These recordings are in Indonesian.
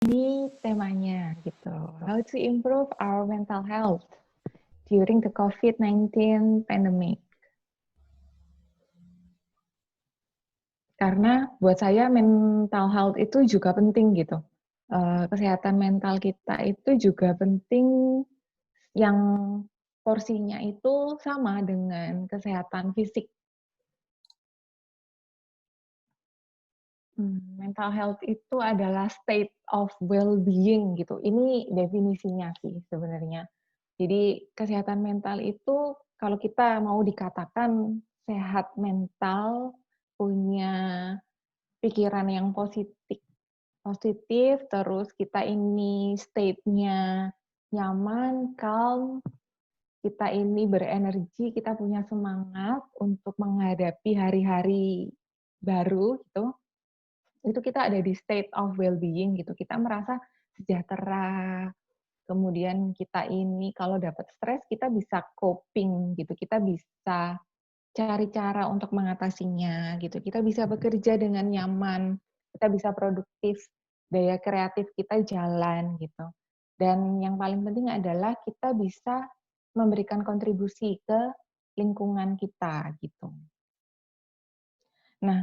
Ini temanya gitu. How to improve our mental health during the COVID-19 pandemic. Karena buat saya mental health itu juga penting gitu. Kesehatan mental kita itu juga penting, yang porsinya itu sama dengan kesehatan fisik. Mental health itu adalah state of well-being gitu. Ini definisinya sih sebenarnya. Jadi kesehatan mental itu kalau kita mau dikatakan sehat mental, punya pikiran yang positif, positif, terus kita ini state-nya nyaman, calm, kita ini berenergi, kita punya semangat untuk menghadapi hari-hari baru gitu. Itu kita ada di state of well-being gitu. Kita merasa sejahtera. Kemudian kita ini kalau dapat stres kita bisa coping gitu. Kita bisa cari cara untuk mengatasinya gitu. Kita bisa bekerja dengan nyaman. Kita bisa produktif. Daya kreatif kita jalan gitu. Dan yang paling penting adalah kita bisa memberikan kontribusi ke lingkungan kita gitu. Nah,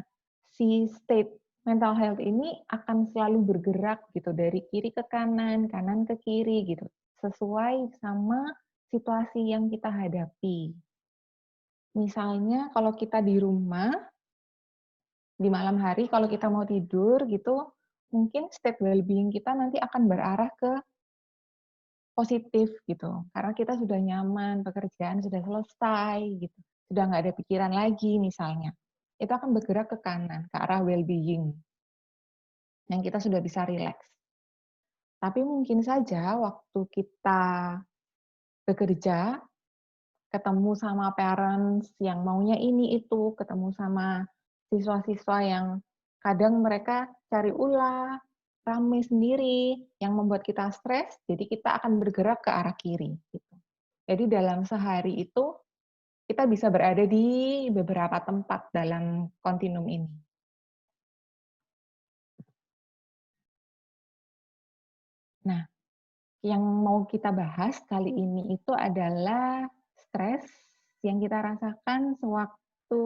si state mental health ini akan selalu bergerak gitu dari kiri ke kanan, kanan ke kiri gitu, sesuai sama situasi yang kita hadapi. Misalnya kalau kita di rumah, di malam hari kalau kita mau tidur gitu, mungkin state well-being kita nanti akan berarah ke positif gitu. Karena kita sudah nyaman, pekerjaan sudah selesai gitu. Sudah nggak ada pikiran lagi misalnya. Itu akan bergerak ke kanan, ke arah well-being. Yang kita sudah bisa rileks. Tapi mungkin saja waktu kita bekerja, ketemu sama parents yang maunya ini itu, ketemu sama siswa-siswa yang kadang mereka cari ulah, rame sendiri, yang membuat kita stres, jadi kita akan bergerak ke arah kiri. Gitu. Jadi dalam sehari itu, kita bisa berada di beberapa tempat dalam kontinum ini. Nah, yang mau kita bahas kali ini itu adalah stres yang kita rasakan sewaktu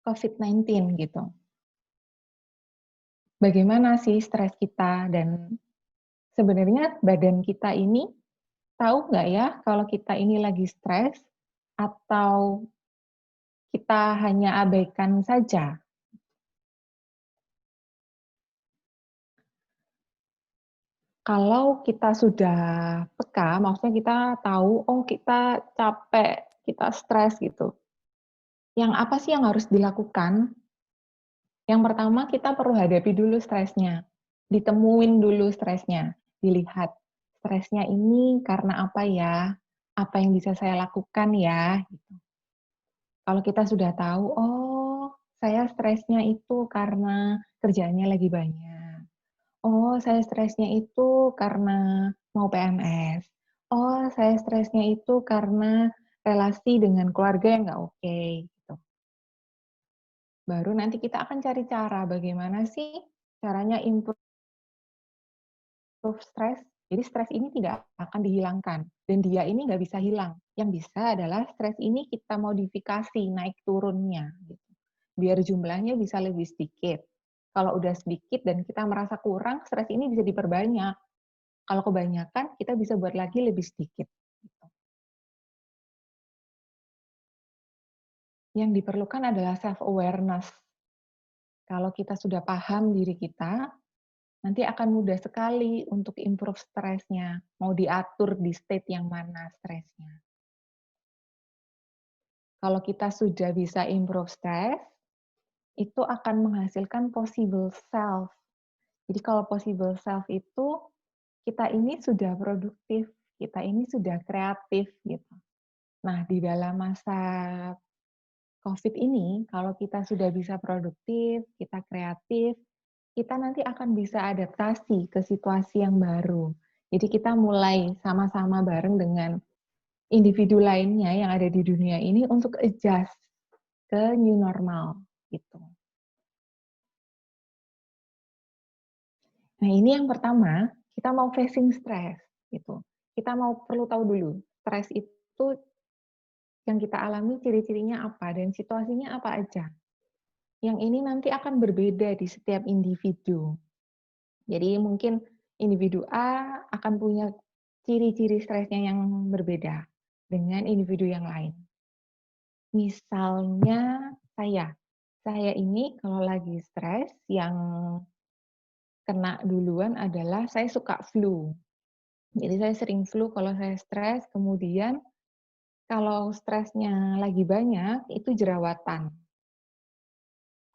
COVID-19 gitu. Bagaimana sih stres kita dan sebenarnya badan kita ini tahu nggak ya kalau kita ini lagi stres atau kita hanya abaikan saja? Kalau kita sudah peka, maksudnya kita tahu, oh kita capek, kita stres gitu. Yang apa sih yang harus dilakukan? Yang pertama kita perlu hadapi dulu stresnya. Ditemuin dulu stresnya. Dilihat, stresnya ini karena apa ya? Apa yang bisa saya lakukan ya? Gitu. Kalau kita sudah tahu, oh saya stresnya itu karena kerjaannya lagi banyak. Oh saya stresnya itu karena mau PMS. Oh saya stresnya itu karena relasi dengan keluarga yang nggak oke. Gitu. Baru nanti kita akan cari cara bagaimana sih caranya improve stres. Jadi stres ini tidak akan dihilangkan dan dia ini nggak bisa hilang. Yang bisa adalah stres ini kita modifikasi naik turunnya gitu. Biar jumlahnya bisa lebih sedikit. Kalau udah sedikit dan kita merasa kurang, stres ini bisa diperbanyak. Kalau kebanyakan, kita bisa buat lagi lebih sedikit. Gitu. Yang diperlukan adalah self-awareness. Kalau kita sudah paham diri kita, nanti akan mudah sekali untuk improve stresnya. Mau diatur di state yang mana stresnya. Kalau kita sudah bisa improve stress, itu akan menghasilkan possible self. Jadi kalau possible self itu, kita ini sudah produktif, kita ini sudah kreatif gitu. Nah, di dalam masa COVID ini, kalau kita sudah bisa produktif, kita kreatif, kita nanti akan bisa adaptasi ke situasi yang baru. Jadi kita mulai sama-sama bareng dengan individu lainnya yang ada di dunia ini untuk adjust ke new normal gitu. Nah, ini yang pertama, kita mau facing stres gitu. Kita perlu tahu dulu, stres itu yang kita alami ciri-cirinya apa dan situasinya apa aja. Yang ini nanti akan berbeda di setiap individu. Jadi mungkin individu A akan punya ciri-ciri stresnya yang berbeda dengan individu yang lain. Misalnya saya ini kalau lagi stres yang kena duluan adalah saya suka flu. Jadi saya sering flu kalau saya stres, kemudian kalau stresnya lagi banyak itu jerawatan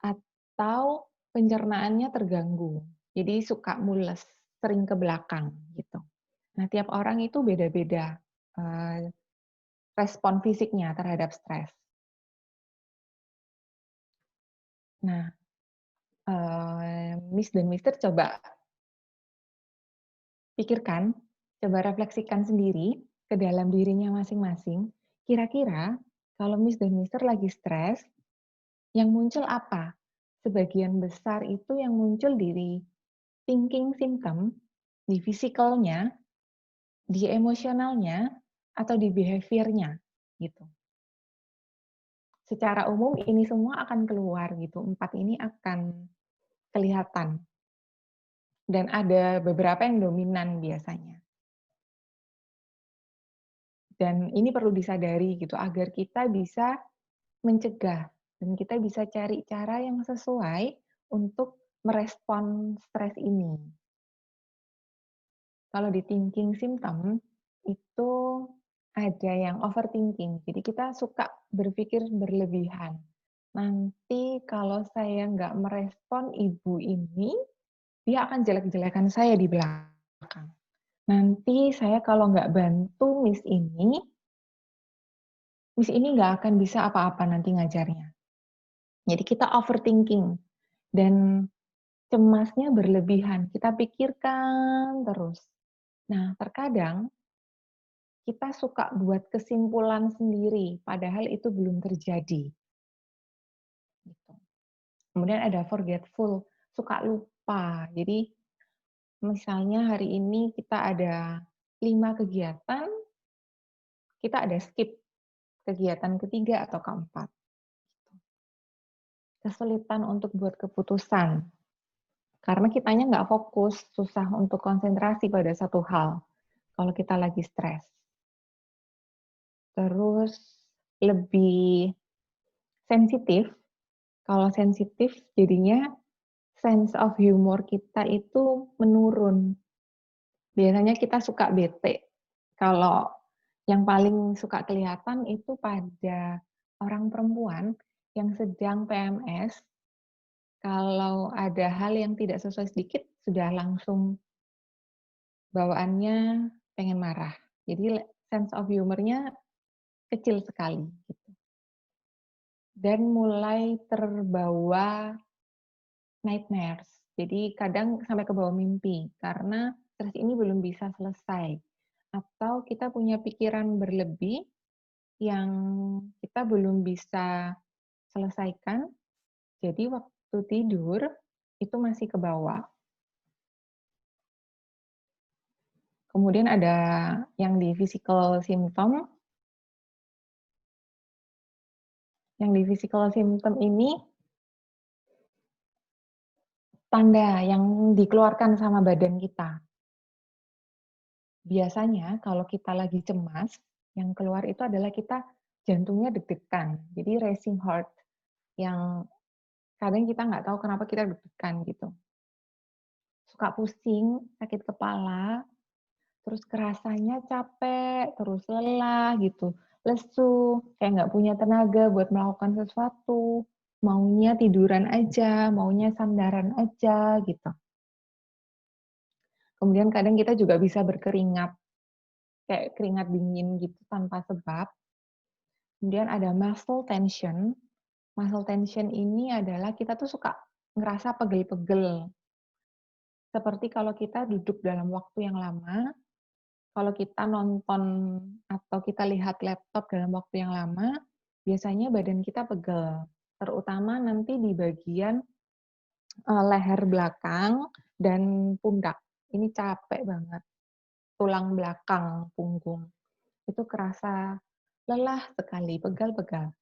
atau pencernaannya terganggu. Jadi suka mules, sering ke belakang gitu. Nah, tiap orang itu beda-beda respon fisiknya terhadap stres. Nah, Miss dan Mister coba pikirkan, coba refleksikan sendiri ke dalam dirinya masing-masing. Kira-kira kalau Miss dan Mister lagi stres, yang muncul apa? Sebagian besar itu yang muncul di thinking symptom, di fisikalnya, di emosionalnya, atau di behavior-nya gitu. Secara umum ini semua akan keluar gitu. 4 ini akan kelihatan. Dan ada beberapa yang dominan biasanya. Dan ini perlu disadari gitu agar kita bisa mencegah dan kita bisa cari cara yang sesuai untuk merespon stres ini. Kalau di thinking symptom itu ada yang overthinking. Jadi kita suka berpikir berlebihan. Nanti kalau saya nggak merespon ibu ini, dia akan jelek-jelekan saya di belakang. Nanti saya kalau nggak bantu Miss ini nggak akan bisa apa-apa nanti ngajarnya. Jadi kita overthinking dan cemasnya berlebihan. Kita pikirkan terus. Nah, terkadang kita suka buat kesimpulan sendiri, padahal itu belum terjadi. Gitu. Kemudian ada forgetful, suka lupa. Jadi misalnya hari ini kita ada 5 kegiatan, kita ada skip kegiatan ketiga atau keempat. Kesulitan untuk buat keputusan. Karena kitanya nggak fokus, susah untuk konsentrasi pada satu hal kalau kita lagi stres. Terus lebih sensitif. Kalau sensitif jadinya sense of humor kita itu menurun. Biasanya kita suka bete. Kalau yang paling suka kelihatan itu pada orang perempuan yang sedang PMS, kalau ada hal yang tidak sesuai sedikit, sudah langsung bawaannya pengen marah. Jadi sense of humor-nya kecil sekali. Gitu. Dan mulai terbawa nightmares. Jadi kadang sampai ke bawah mimpi, karena stres ini belum bisa selesai. Atau kita punya pikiran berlebih yang kita belum bisa selesaikan, jadi waktu tidur itu masih ke bawah. Kemudian ada yang di physical symptom. Yang di physical symptom ini tanda yang dikeluarkan sama badan kita. Biasanya kalau kita lagi cemas, yang keluar itu adalah kita jantungnya deg-degan. Jadi racing heart yang kadang kita nggak tahu kenapa kita deg-degan gitu. Suka pusing, sakit kepala, terus kerasanya capek, terus lelah gitu, lesu, kayak nggak punya tenaga buat melakukan sesuatu, maunya tiduran aja, maunya sandaran aja gitu. Kemudian kadang kita juga bisa berkeringat, kayak keringat dingin gitu tanpa sebab. Kemudian ada muscle tension. Muscle tension ini adalah kita tuh suka ngerasa pegel-pegel. Seperti kalau kita duduk dalam waktu yang lama, kalau kita nonton atau kita lihat laptop dalam waktu yang lama, biasanya badan kita pegel. Terutama nanti di bagian leher belakang dan pundak. Ini capek banget, tulang belakang, punggung, itu kerasa lelah sekali, pegal-pegal.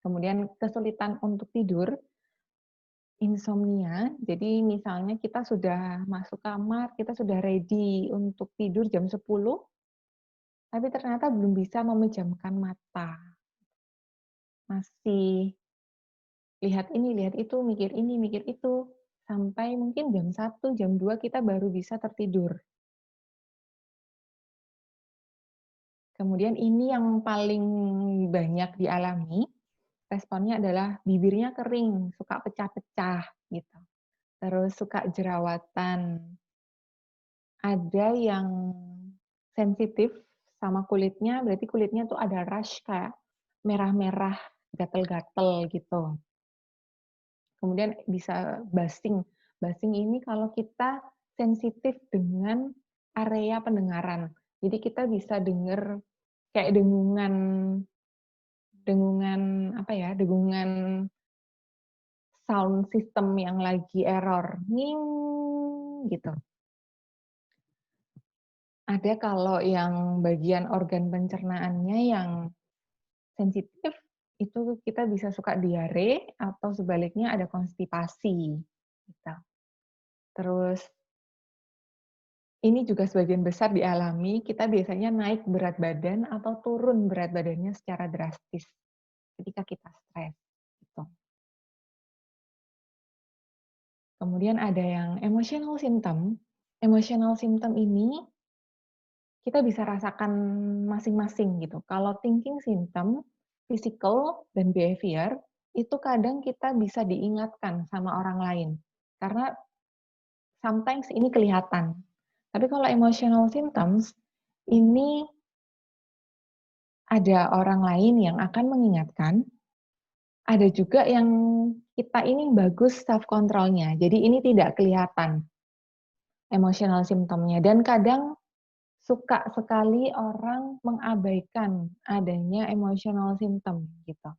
Kemudian kesulitan untuk tidur, insomnia. Jadi misalnya kita sudah masuk kamar, kita sudah ready untuk tidur jam 10, tapi ternyata belum bisa memejamkan mata. Masih lihat ini, lihat itu, mikir ini, mikir itu, sampai mungkin jam 1, jam 2 kita baru bisa tertidur. Kemudian ini yang paling banyak dialami, responnya adalah bibirnya kering, suka pecah-pecah gitu. Terus suka jerawatan. Ada yang sensitif sama kulitnya, berarti kulitnya tuh ada rash kayak merah-merah, gatel-gatel gitu. Kemudian bisa basing. Basing ini kalau kita sensitif dengan area pendengaran. Jadi kita bisa dengar kayak dengungan dengungan apa ya, dengungan sound system yang lagi error, "nging" gitu. Ada kalau yang bagian organ pencernaannya yang sensitif, itu kita bisa suka diare atau sebaliknya ada konstipasi, gitu. Terus ini juga sebagian besar dialami, kita biasanya naik berat badan atau turun berat badannya secara drastis ketika kita stres, gitu. Kemudian ada yang emotional symptom. Emotional symptom ini kita bisa rasakan masing-masing gitu. Kalau thinking symptom, physical dan behavior, itu kadang kita bisa diingatkan sama orang lain. Karena sometimes ini kelihatan. Tapi kalau emotional symptoms, ini ada orang lain yang akan mengingatkan, ada juga yang kita ini bagus self control-nya. Jadi ini tidak kelihatan emotional symptom-nya. Dan kadang suka sekali orang mengabaikan adanya emotional symptom gitu.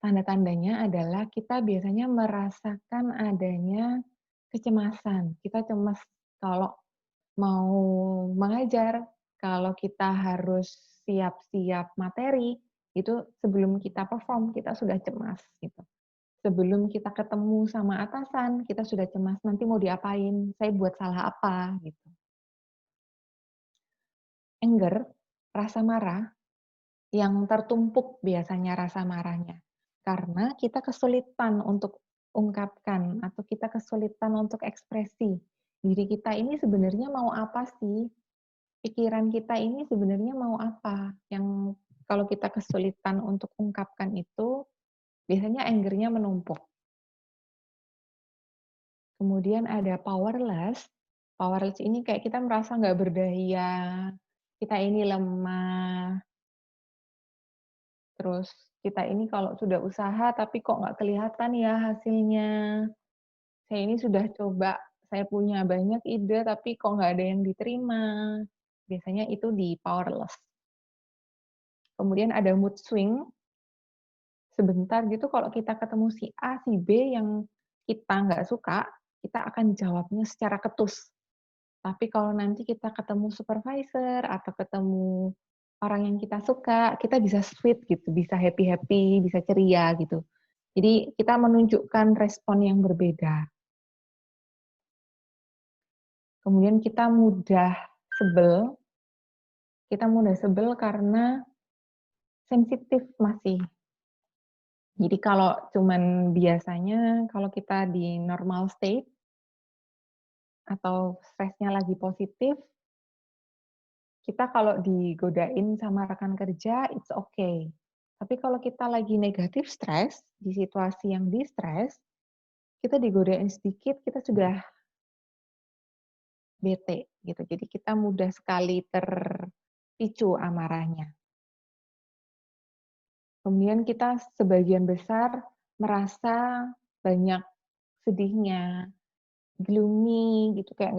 Tanda-tandanya adalah kita biasanya merasakan adanya kecemasan. Kita cemas kalau mau mengajar, kalau kita harus siap-siap materi, itu sebelum kita perform kita sudah cemas gitu. Sebelum kita ketemu sama atasan, kita sudah cemas nanti mau diapain, saya buat salah apa gitu. Anger, rasa marah, yang tertumpuk biasanya rasa marahnya. Karena kita kesulitan untuk ungkapkan atau kita kesulitan untuk ekspresi. Diri kita ini sebenarnya mau apa sih? Pikiran kita ini sebenarnya mau apa? Yang kalau kita kesulitan untuk ungkapkan itu, biasanya anger-nya menumpuk. Kemudian ada powerless. Powerless ini kayak kita merasa nggak berdaya, kita ini lemah, terus kita ini kalau sudah usaha tapi kok nggak kelihatan ya hasilnya. Saya ini sudah coba, saya punya banyak ide tapi kok nggak ada yang diterima. Biasanya itu di powerless. Kemudian ada mood swing. Sebentar gitu kalau kita ketemu si A, si B yang kita nggak suka, kita akan jawabnya secara ketus. Tapi kalau nanti kita ketemu supervisor atau ketemu orang yang kita suka, kita bisa sweet gitu, bisa happy-happy, bisa ceria gitu. Jadi kita menunjukkan respon yang berbeda. Kemudian kita mudah sebel karena sensitif masih. Jadi kalau cuman biasanya kalau kita di normal state atau stresnya lagi positif, kita kalau digodain sama rekan kerja, it's okay. Tapi kalau kita lagi negatif stres, di situasi yang di-stres, kita digodain sedikit, kita sudah bete gitu. Jadi kita mudah sekali terpicu amarahnya. Kemudian kita sebagian besar merasa banyak sedihnya, gloomy gitu, kayak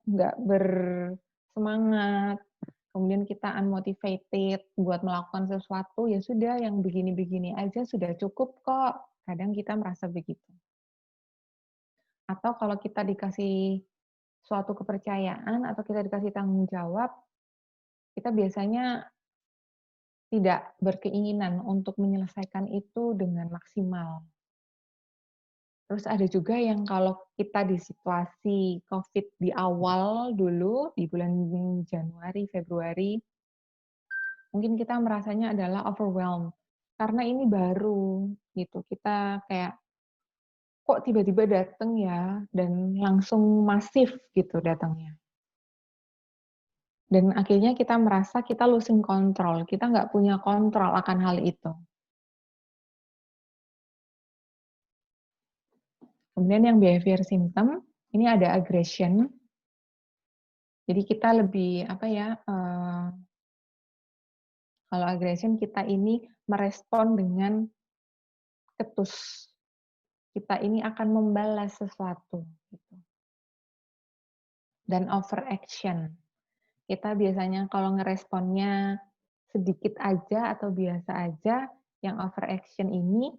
nggak bersemangat. Kemudian kita unmotivated buat melakukan sesuatu, ya sudah yang begini-begini aja sudah cukup kok. Kadang kita merasa begitu. Atau kalau kita dikasih suatu kepercayaan atau kita dikasih tanggung jawab, kita biasanya tidak berkeinginan untuk menyelesaikan itu dengan maksimal. Terus ada juga yang kalau kita di situasi Covid di awal dulu, di bulan Januari, Februari, mungkin kita merasanya adalah overwhelmed. Karena ini baru, gitu. Kita kayak, kok tiba-tiba datang ya, dan langsung masif gitu datangnya. Dan akhirnya kita merasa kita losing control, kita nggak punya kontrol akan hal itu. Kemudian yang behavior symptom, ini ada aggression. Jadi kita lebih, apa ya, kalau aggression kita ini merespon dengan ketus. Kita ini akan membalas sesuatu, gitu. Dan overaction. Kita biasanya kalau ngeresponnya sedikit aja atau biasa aja, yang overaction ini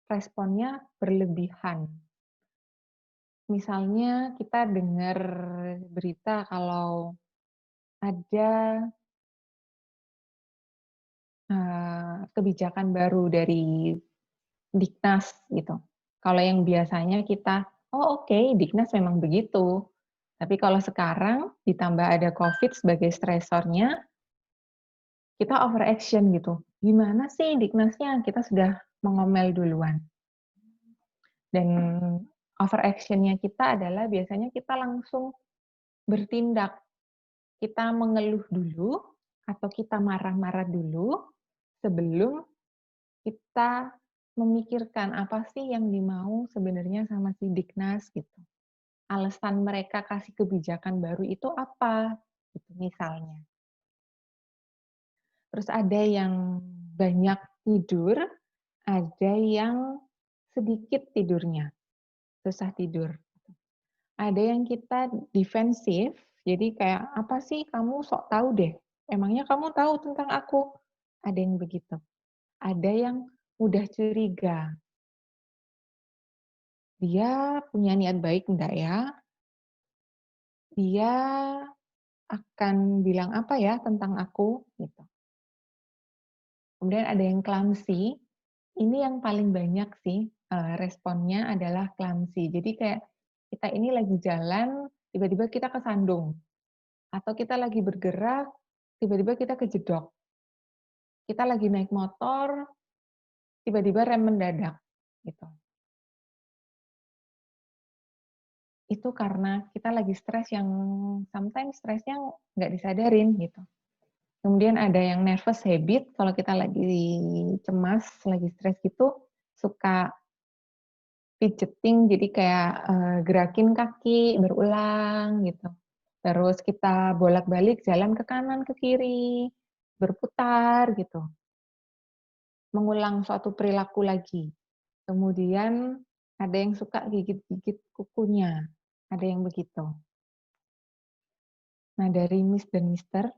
responnya berlebihan. Misalnya kita dengar berita kalau ada kebijakan baru dari Diknas gitu. Kalau yang biasanya kita, "Oh oke, Diknas memang begitu." Tapi kalau sekarang ditambah ada Covid sebagai stresornya, kita overaction gitu. "Gimana sih Diknasnya?" Kita sudah mengomel duluan. Dan overaction-nya kita adalah biasanya kita langsung bertindak. Kita mengeluh dulu atau kita marah-marah dulu sebelum kita memikirkan apa sih yang dimau sebenarnya sama si Diknas gitu. Alasan mereka kasih kebijakan baru itu apa? Gitu misalnya. Terus ada yang banyak tidur, ada yang sedikit tidurnya, susah tidur. Ada yang kita defensif, jadi kayak, "Apa sih kamu sok tahu deh, emangnya kamu tahu tentang aku?" Ada yang begitu. Ada yang mudah curiga, "Dia punya niat baik enggak ya? Dia akan bilang apa ya tentang aku?" Gitu. Kemudian ada yang clumsy, ini yang paling banyak sih, responnya adalah clumsy. Jadi kayak kita ini lagi jalan, tiba-tiba kita kesandung, atau kita lagi bergerak, tiba-tiba kita kejedok. Kita lagi naik motor, tiba-tiba rem mendadak, gitu. Itu karena kita lagi stres yang sometimes stresnya nggak disadarin, gitu. Kemudian ada yang nervous habit, kalau kita lagi cemas, lagi stres gitu, suka fidgeting, jadi kayak, gerakin kaki berulang gitu. Terus kita bolak-balik jalan ke kanan, ke kiri, berputar gitu, mengulang suatu perilaku lagi. Kemudian ada yang suka gigit-gigit kukunya, ada yang begitu. Nah dari Miss dan Mister,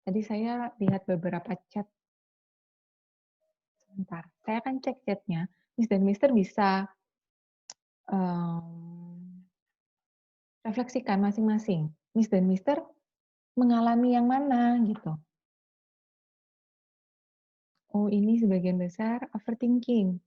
tadi saya lihat beberapa chat, sebentar, saya akan cek chat-nya. Miss dan Mister bisa, mmm refleksikan masing-masing, Miss dan Mister mengalami yang mana gitu. Oh ini sebagian besar overthinking.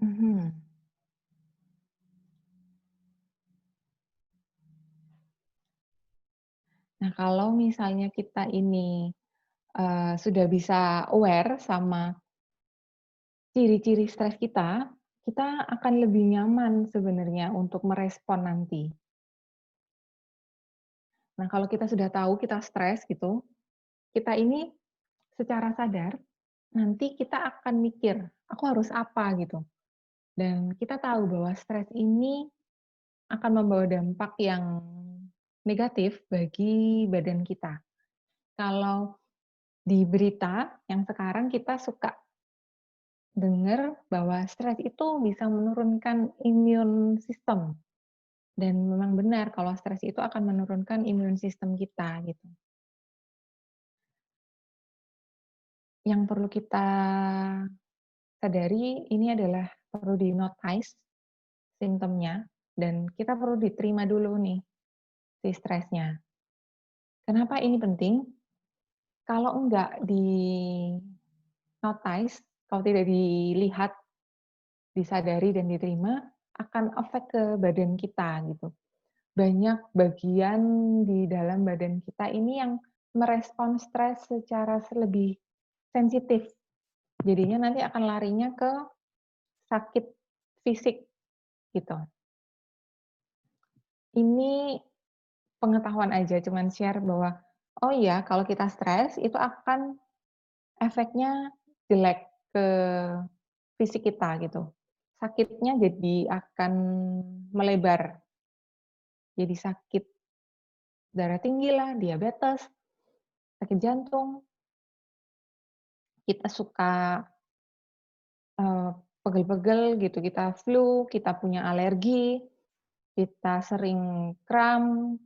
Mhm. Nah kalau misalnya kita ini, sudah bisa aware sama ciri-ciri stres kita, kita akan lebih nyaman sebenarnya untuk merespon nanti. Nah kalau kita sudah tahu kita stres gitu, kita ini secara sadar, nanti kita akan mikir, "Aku harus apa?" Gitu. Dan kita tahu bahwa stres ini akan membawa dampak yang negatif bagi badan kita. Kalau di berita yang sekarang kita suka dengar bahwa stres itu bisa menurunkan imun sistem, dan memang benar kalau stres itu akan menurunkan imun sistem kita, gitu. Yang perlu kita sadari ini adalah perlu di-notice simptomnya, dan kita perlu diterima dulu nih, si stresnya. Kenapa ini penting? Kalau enggak di-notice, kalau tidak dilihat, disadari dan diterima, akan efek ke badan kita gitu. Banyak bagian di dalam badan kita ini yang merespons stres secara lebih sensitif. Jadinya nanti akan larinya ke sakit fisik gitu. Ini pengetahuan aja, cuman share bahwa, oh iya kalau kita stres itu akan efeknya jelek ke fisik kita gitu. Sakitnya jadi akan melebar, jadi sakit darah tinggi lah, diabetes, sakit jantung, kita suka, eee, pegel-pegel gitu, kita flu, kita punya alergi, kita sering kram,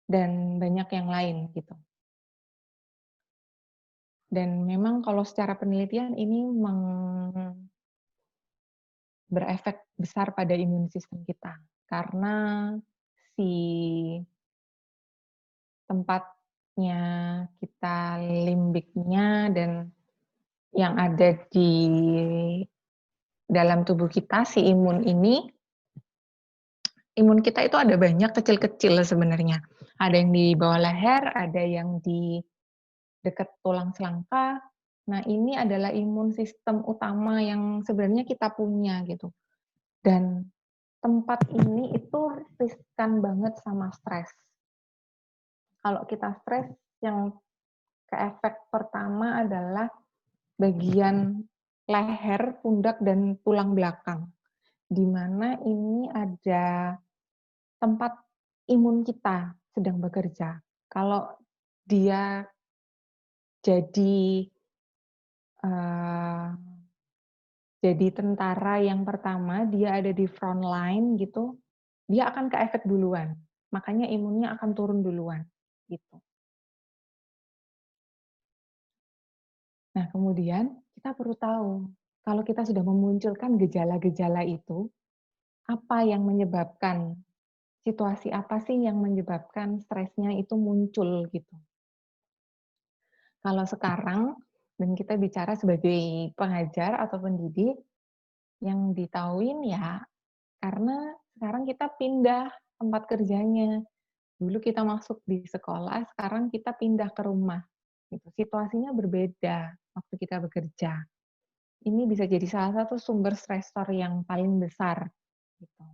dan banyak yang lain gitu. Dan memang kalau secara penelitian ini berefek besar pada imun sistem kita, karena si tempatnya kita limbiknya dan yang ada di dalam tubuh kita, si imun kita itu ada banyak kecil-kecil sebenarnya. Ada yang di bawah leher, ada yang di dekat tulang selangka. Nah, ini adalah imun sistem utama yang sebenarnya kita punya gitu. Dan tempat ini itu riskan banget sama stres. Kalau kita stres, yang keefek pertama adalah bagian leher, pundak, dan tulang belakang, di mana ini ada tempat imun kita sedang bekerja. Kalau dia jadi, eee, jadi tentara yang pertama, dia ada di front line gitu, dia akan keefek duluan, makanya imunnya akan turun duluan, gitu. Nah, kemudian kita perlu tahu, kalau kita sudah memunculkan gejala-gejala itu, apa yang menyebabkan, situasi apa sih yang menyebabkan stresnya itu muncul gitu. Kalau sekarang, dan kita bicara sebagai pengajar atau pendidik, yang ditahuin ya karena sekarang kita pindah tempat kerjanya. Dulu kita masuk di sekolah, sekarang kita pindah ke rumah. Gitu. Situasinya berbeda waktu kita bekerja. Ini bisa jadi salah satu sumber stresor yang paling besar. Gitu.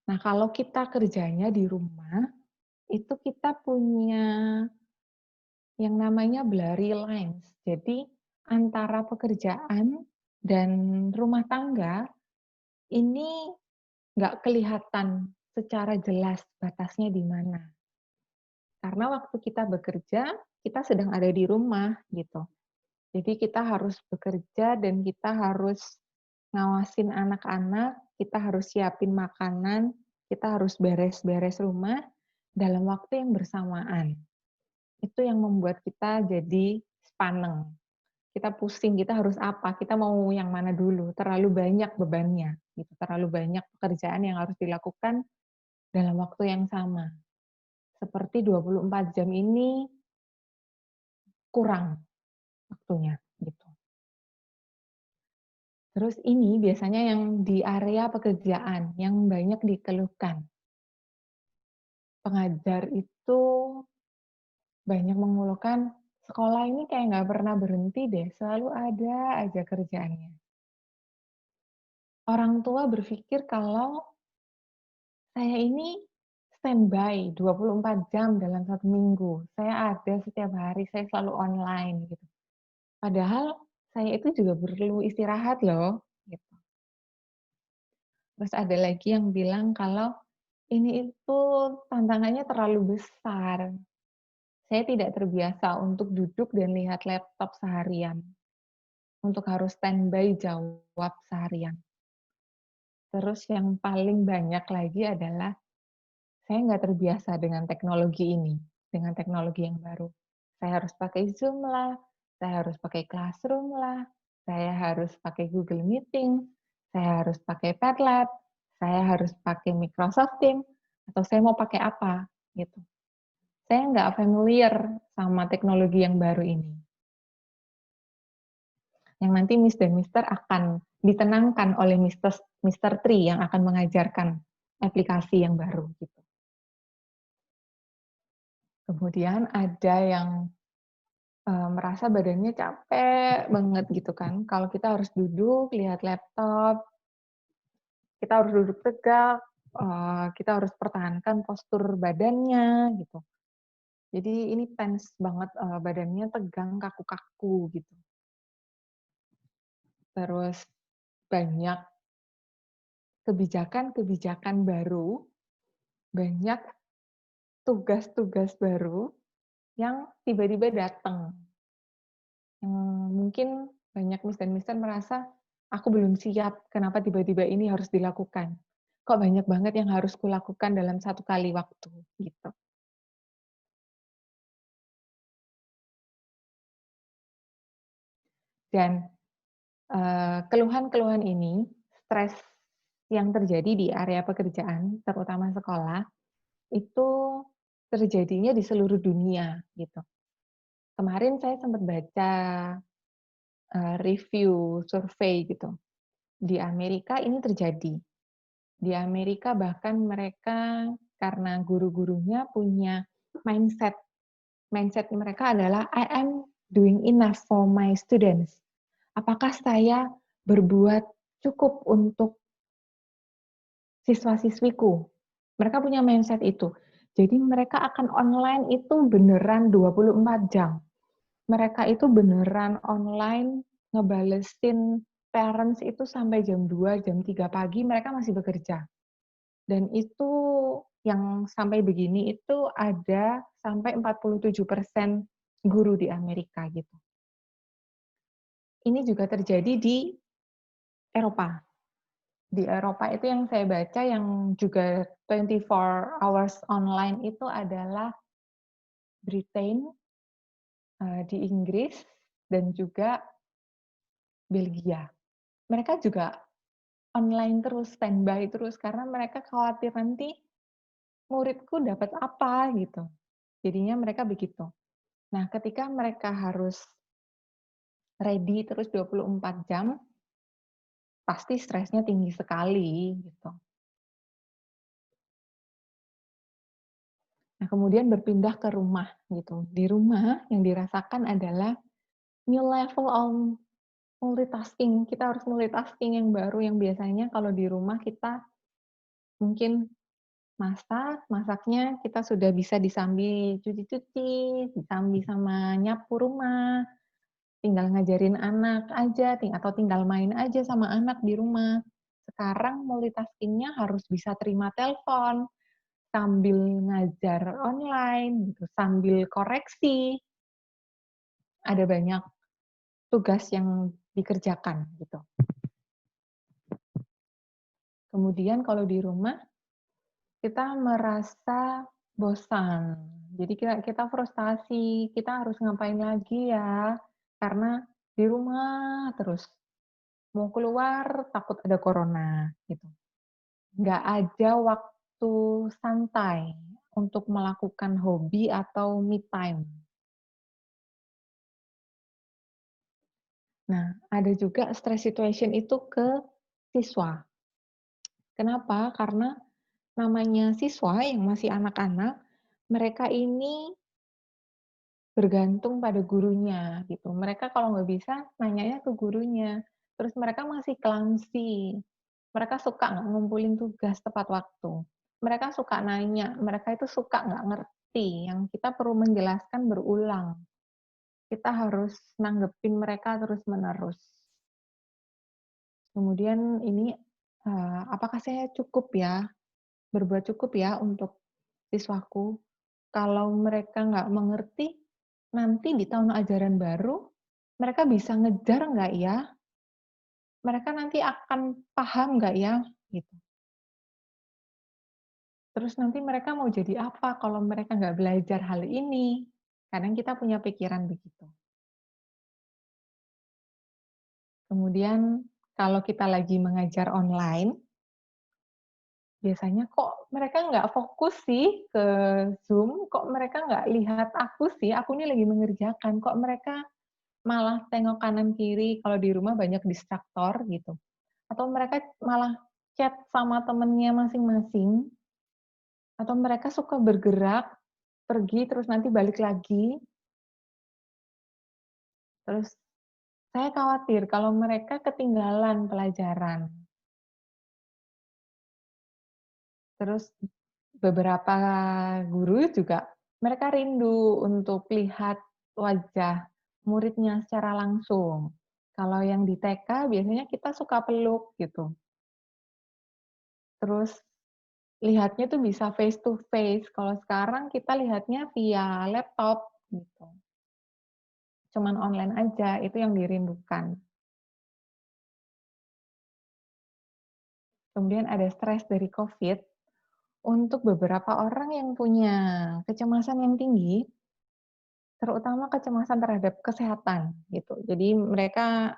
Nah, kalau kita kerjanya di rumah, itu kita punya yang namanya blurry lines. Jadi, antara pekerjaan dan rumah tangga, ini nggak kelihatan secara jelas batasnya di mana. Karena waktu kita bekerja, kita sedang ada di rumah, gitu. Jadi kita harus bekerja dan kita harus ngawasin anak-anak, kita harus siapin makanan, kita harus beres-beres rumah dalam waktu yang bersamaan. Itu yang membuat kita jadi sepaneng. Kita pusing, kita harus apa, kita mau yang mana dulu, terlalu banyak bebannya, gitu. Terlalu banyak pekerjaan yang harus dilakukan dalam waktu yang sama. Seperti 24 jam ini kurang waktunya, gitu. Terus ini biasanya yang di area pekerjaan, yang banyak dikeluhkan. Pengajar itu banyak mengeluhkan, "Sekolah ini kayak nggak pernah berhenti deh, selalu ada aja kerjaannya." Orang tua berpikir kalau saya ini standby 24 jam dalam 1 minggu, saya ada setiap hari, saya selalu online gitu. Padahal saya itu juga perlu istirahat loh, gitu. Terus ada lagi yang bilang kalau ini itu tantangannya terlalu besar. Saya tidak terbiasa untuk duduk dan lihat laptop seharian, untuk harus standby jawab seharian. Terus yang paling banyak lagi adalah saya nggak terbiasa dengan teknologi ini, dengan teknologi yang baru. Saya harus pakai Zoom lah, saya harus pakai Classroom lah, saya harus pakai Google Meeting, saya harus pakai Padlet, saya harus pakai Microsoft Teams, atau saya mau pakai apa, gitu. Saya nggak familiar sama teknologi yang baru ini. Yang nanti Miss dan Mister akan ditenangkan oleh Mister Tri yang akan mengajarkan aplikasi yang baru, gitu. Kemudian ada yang merasa badannya capek banget gitu kan, kalau kita harus duduk, lihat laptop, kita harus duduk tegak, kita harus pertahankan postur badannya gitu. Jadi ini tense banget, badannya tegang, kaku-kaku gitu. Terus banyak kebijakan-kebijakan baru, banyak tugas-tugas baru yang tiba-tiba datang. Mungkin banyak Miss dan Mister merasa, "Aku belum siap, kenapa tiba-tiba ini harus dilakukan? Kok banyak banget yang harus kulakukan dalam satu kali waktu?" Gitu. Dan, keluhan-keluhan ini, stres yang terjadi di area pekerjaan, terutama sekolah, itu terjadinya di seluruh dunia, gitu. Kemarin saya sempat baca, review survei gitu. Di Amerika ini terjadi. Di Amerika bahkan mereka karena guru-gurunya punya mindset. Mindset mereka adalah, "I am doing enough for my students." Apakah saya berbuat cukup untuk siswa-siswiku? Mereka punya mindset itu. Jadi mereka akan online itu beneran 24 jam. Mereka itu beneran online ngebalesin parents itu sampai jam 2, jam 3 pagi mereka masih bekerja. Dan itu yang sampai begini itu ada sampai 47% guru di Amerika gitu. Ini juga terjadi di Eropa. Di Eropa itu yang saya baca yang juga 24 hours online itu adalah Britain, di Inggris, dan juga Belgia. Mereka juga online terus, standby terus, karena mereka khawatir nanti muridku dapat apa gitu. Jadinya mereka begitu. Nah, ketika mereka harus ready terus 24 jam, pasti stresnya tinggi sekali gitu. Nah, kemudian berpindah ke rumah gitu. Di rumah yang dirasakan adalah new level of multitasking. Kita harus multitasking yang baru yang biasanya kalau di rumah kita mungkin masaknya kita sudah bisa disambi cuci-cuci, disambi sama nyapu rumah, tinggal ngajarin anak aja, atau tinggal main aja sama anak di rumah. Sekarang multitasking-nya harus bisa terima telepon, sambil ngajar online gitu, sambil koreksi. Ada banyak tugas yang dikerjakan gitu. Kemudian kalau di rumah, kita merasa bosan. Jadi kita frustasi, kita harus ngapain lagi ya, karena di rumah terus. Mau keluar takut ada corona, gitu. Nggak ada waktu santai untuk melakukan hobi atau me time. Nah, ada juga stress situation itu ke siswa. Kenapa? Karena namanya siswa yang masih anak-anak, mereka ini bergantung pada gurunya gitu. Mereka kalau nggak bisa nanyanya ke gurunya. Terus mereka masih clumsy. Mereka suka nggak ngumpulin tugas tepat waktu. Mereka suka nanya, mereka itu suka nggak ngerti, yang kita perlu menjelaskan berulang. Kita harus nanggepin mereka terus-menerus. Kemudian ini, apakah saya cukup ya, berbuat cukup ya untuk siswaku? Kalau mereka nggak mengerti, nanti di tahun ajaran baru, mereka bisa ngejar nggak ya? Mereka nanti akan paham nggak ya? Gitu. Terus nanti mereka mau jadi apa kalau mereka nggak belajar hal ini? Kadang kita punya pikiran begitu. Kemudian kalau kita lagi mengajar online, biasanya kok mereka nggak fokus sih ke Zoom, kok mereka nggak lihat aku sih, aku ini lagi mengerjakan, kok mereka malah tengok kanan kiri, kalau di rumah banyak distraktor gitu. Atau mereka malah chat sama temennya masing-masing, atau mereka suka bergerak, pergi terus nanti balik lagi, terus saya khawatir kalau mereka ketinggalan pelajaran. Terus beberapa guru juga mereka rindu untuk lihat wajah muridnya secara langsung. Kalau yang di TK biasanya kita suka peluk gitu. Terus lihatnya tuh bisa face to face, kalau sekarang kita lihatnya via laptop gitu. Cuman online aja, itu yang dirindukan. Kemudian ada stres dari Covid, untuk beberapa orang yang punya kecemasan yang tinggi, terutama kecemasan terhadap kesehatan gitu. Jadi mereka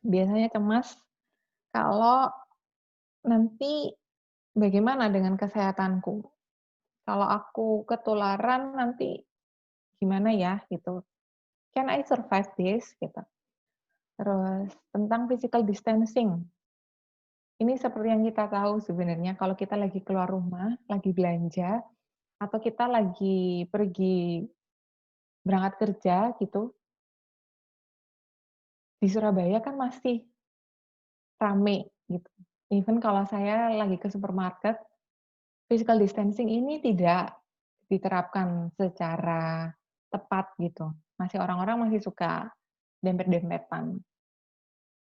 biasanya cemas kalau nanti bagaimana dengan kesehatanku? Kalau aku ketularan nanti gimana ya gitu. Can I survive this? Gitu. Terus tentang physical distancing. Ini seperti yang kita tahu sebenarnya kalau kita lagi keluar rumah, lagi belanja, atau kita lagi pergi berangkat kerja gitu, di Surabaya kan masih rame gitu. Even kalau saya lagi ke supermarket, physical distancing ini tidak diterapkan secara tepat gitu. Masih orang-orang masih suka dempet-dempetan.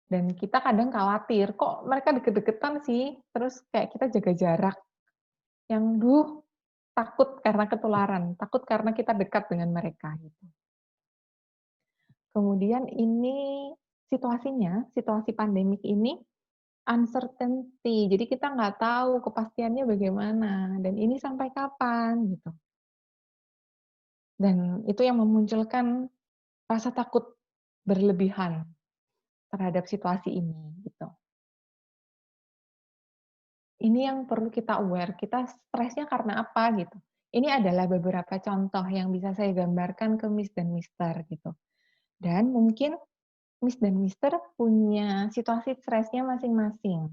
Dan kita kadang khawatir, kok mereka deket-deketan sih? Terus kayak kita jaga jarak. Yang takut karena ketularan, takut karena kita dekat dengan mereka gitu. Kemudian ini situasinya, situasi pandemik ini uncertainty, jadi kita nggak tahu kepastiannya bagaimana dan ini sampai kapan gitu. Dan itu yang memunculkan rasa takut berlebihan terhadap situasi ini gitu. Ini yang perlu kita aware, kita stresnya karena apa gitu. Ini adalah beberapa contoh yang bisa saya gambarkan ke Miss dan Mister gitu. Dan mungkin Miss dan Mister punya situasi stresnya masing-masing,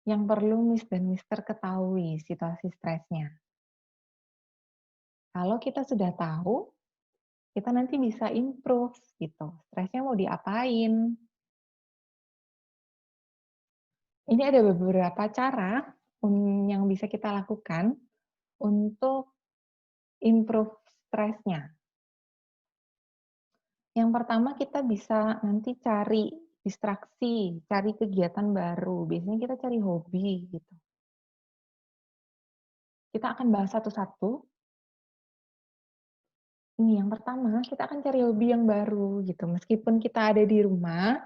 yang perlu Miss dan Mister ketahui situasi stresnya. Kalau kita sudah tahu, kita nanti bisa improve gitu, stresnya mau diapain. Ini ada beberapa cara yang bisa kita lakukan untuk improve stresnya. Yang pertama kita bisa nanti cari distraksi, cari kegiatan baru, biasanya kita cari hobi gitu. Kita akan bahas satu-satu. Ini yang pertama, kita akan cari hobi yang baru gitu. Meskipun kita ada di rumah,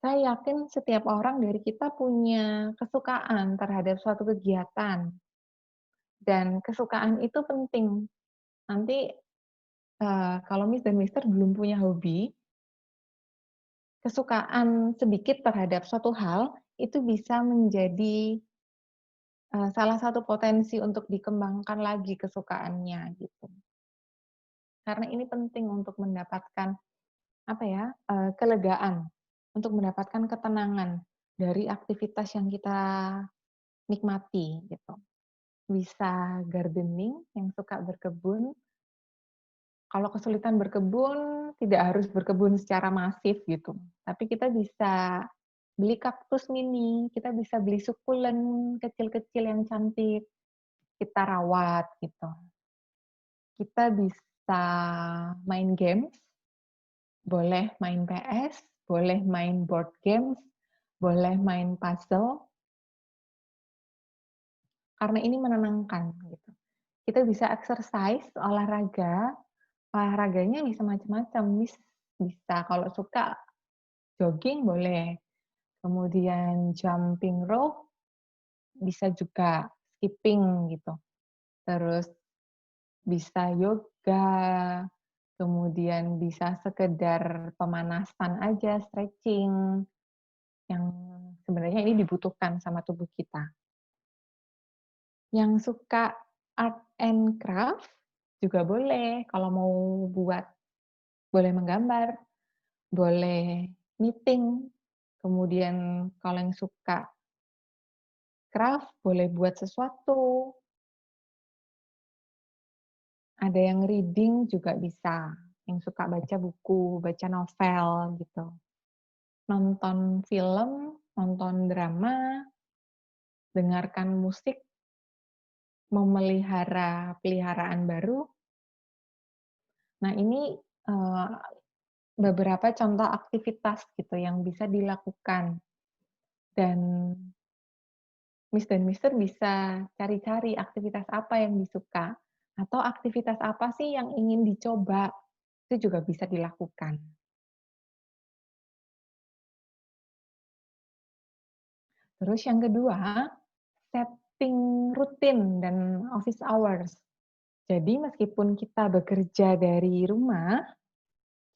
saya yakin setiap orang dari kita punya kesukaan terhadap suatu kegiatan. Dan kesukaan itu penting. Nanti kalau Miss dan Mister belum punya hobi, kesukaan sedikit terhadap suatu hal itu bisa menjadi salah satu potensi untuk dikembangkan lagi kesukaannya gitu. Karena ini penting untuk mendapatkan apa ya, kelegaan, untuk mendapatkan ketenangan dari aktivitas yang kita nikmati gitu. Bisa gardening, yang suka berkebun, kalau kesulitan berkebun, tidak harus berkebun secara masif gitu, tapi kita bisa beli kaktus mini, kita bisa beli sukulen kecil-kecil yang cantik, kita rawat gitu. Kita bisa main games, boleh main PS, boleh main board games, boleh main puzzle, karena ini menenangkan gitu. Kita bisa exercise, olahraga, olahraganya bisa macam-macam, bisa kalau suka jogging boleh, kemudian jumping rope bisa juga, skipping gitu, terus bisa yoga, kemudian bisa sekedar pemanasan aja, stretching, yang sebenarnya ini dibutuhkan sama tubuh kita. Yang suka art and craft juga boleh, kalau mau buat boleh menggambar, boleh knitting, kemudian kalau yang suka craft boleh buat sesuatu, ada yang reading juga bisa, yang suka baca buku, baca novel gitu. Nonton film, nonton drama, dengarkan musik, memelihara peliharaan baru. Nah ini, eee, beberapa contoh aktivitas gitu yang bisa dilakukan dan Miss dan Mister bisa cari-cari aktivitas apa yang disuka, atau aktivitas apa sih yang ingin dicoba, itu juga bisa dilakukan. Terus yang kedua, setting rutin dan office hours. Jadi meskipun kita bekerja dari rumah,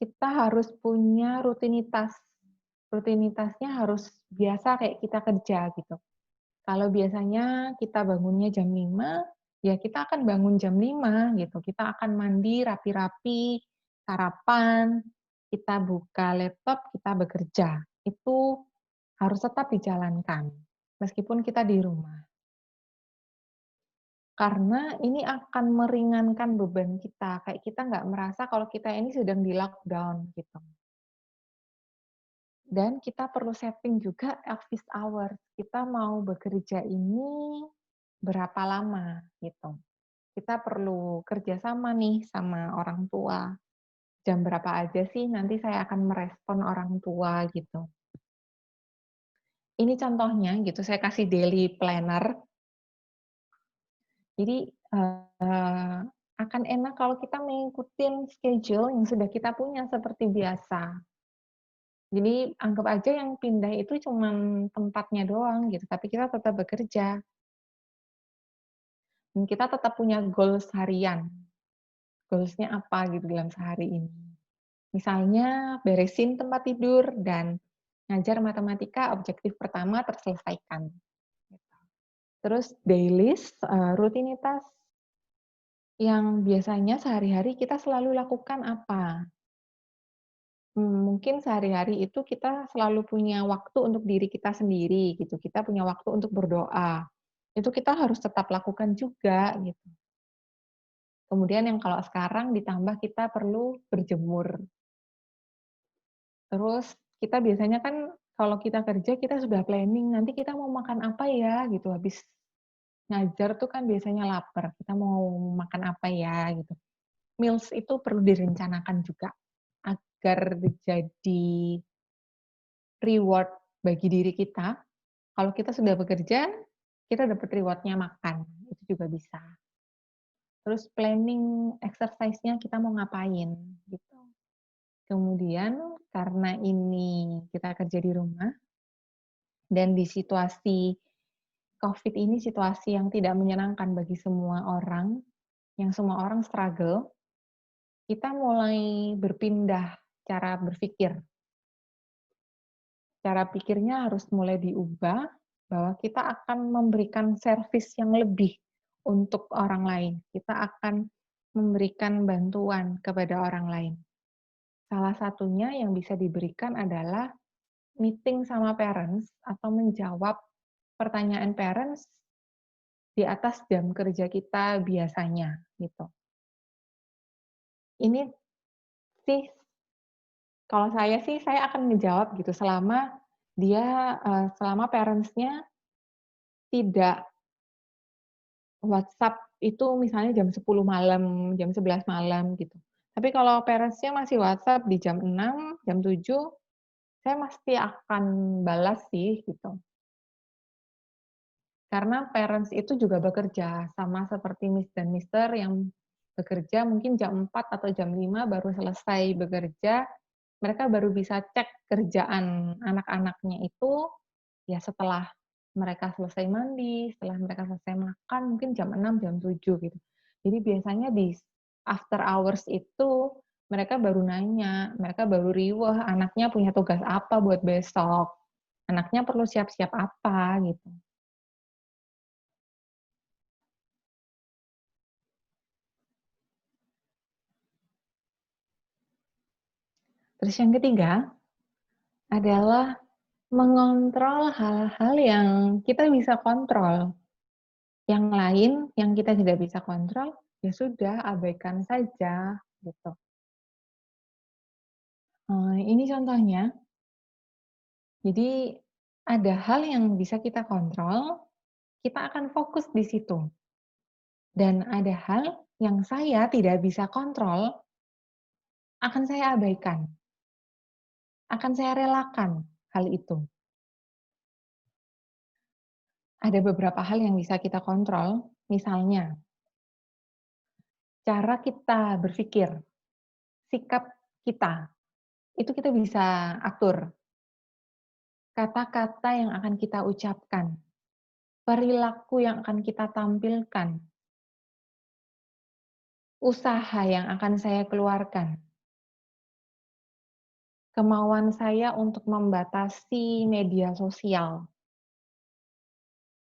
kita harus punya rutinitas. Rutinitasnya harus biasa kayak kita kerja gitu. Kalau biasanya kita bangunnya jam 5, ya kita akan bangun jam 5 gitu. Kita akan mandi rapi-rapi, sarapan, kita buka laptop, kita bekerja. Itu harus tetap dijalankan, meskipun kita di rumah. Karena ini akan meringankan beban kita, kayak kita nggak merasa kalau kita ini sedang di lockdown gitu. Dan kita perlu setting juga office hours, kita mau bekerja ini berapa lama gitu. Kita perlu kerjasama nih sama orang tua, jam berapa aja sih nanti saya akan merespon orang tua gitu. Ini contohnya gitu, saya kasih daily planner. Jadi, akan enak kalau kita mengikuti schedule yang sudah kita punya seperti biasa. Jadi anggap aja yang pindah itu cuman tempatnya doang gitu, tapi kita tetap bekerja dan kita tetap punya goals harian. Goals-nya apa gitu dalam sehari ini. Misalnya beresin tempat tidur dan ngajar matematika objektif pertama terselesaikan. Terus dailies, rutinitas yang biasanya sehari-hari kita selalu lakukan apa? Mungkin sehari-hari itu kita selalu punya waktu untuk diri kita sendiri gitu, kita punya waktu untuk berdoa. Itu kita harus tetap lakukan juga gitu. Kemudian yang kalau sekarang ditambah kita perlu berjemur. Terus kita biasanya kan kalau kita kerja kita sudah planning, nanti kita mau makan apa ya gitu, habis ngajar tuh kan biasanya lapar, kita mau makan apa ya gitu. Meals itu perlu direncanakan juga agar jadi reward bagi diri kita. Kalau kita sudah bekerja, kita dapat reward-nya makan, itu juga bisa. Terus planning exercise-nya kita mau ngapain gitu. Kemudian karena ini kita kerja di rumah dan di situasi COVID ini situasi yang tidak menyenangkan bagi semua orang, yang semua orang struggle, kita mulai berpindah cara berpikir. Cara pikirnya harus mulai diubah, bahwa kita akan memberikan servis yang lebih untuk orang lain. Kita akan memberikan bantuan kepada orang lain. Salah satunya yang bisa diberikan adalah meeting sama parents atau menjawab pertanyaan parents di atas jam kerja kita biasanya, gitu. Ini sih, kalau saya sih, saya akan ngejawab gitu selama selama parents-nya tidak WhatsApp itu misalnya jam 10 malam, jam 11 malam gitu. Tapi kalau parents-nya masih WhatsApp di jam 6, jam 7, saya pasti akan balas sih gitu. Karena parents itu juga bekerja, sama seperti Miss dan Mister yang bekerja mungkin jam 4 atau jam 5 baru selesai bekerja, mereka baru bisa cek kerjaan anak-anaknya itu, ya setelah mereka selesai mandi, setelah mereka selesai makan, mungkin jam 6 jam 7 gitu. Jadi biasanya di after hours itu, mereka baru nanya, mereka baru riweuh, anaknya punya tugas apa buat besok, anaknya perlu siap-siap apa, gitu. Terus yang ketiga, adalah mengontrol hal-hal yang kita bisa kontrol. Yang lain yang kita tidak bisa kontrol, ya sudah abaikan saja, gitu. Ini contohnya, jadi ada hal yang bisa kita kontrol, kita akan fokus di situ. Dan ada hal yang saya tidak bisa kontrol, akan saya abaikan, akan saya relakan hal itu. Ada beberapa hal yang bisa kita kontrol, misalnya cara kita berpikir, sikap kita, itu kita bisa atur. Kata-kata yang akan kita ucapkan, perilaku yang akan kita tampilkan, usaha yang akan saya keluarkan, kemauan saya untuk membatasi media sosial,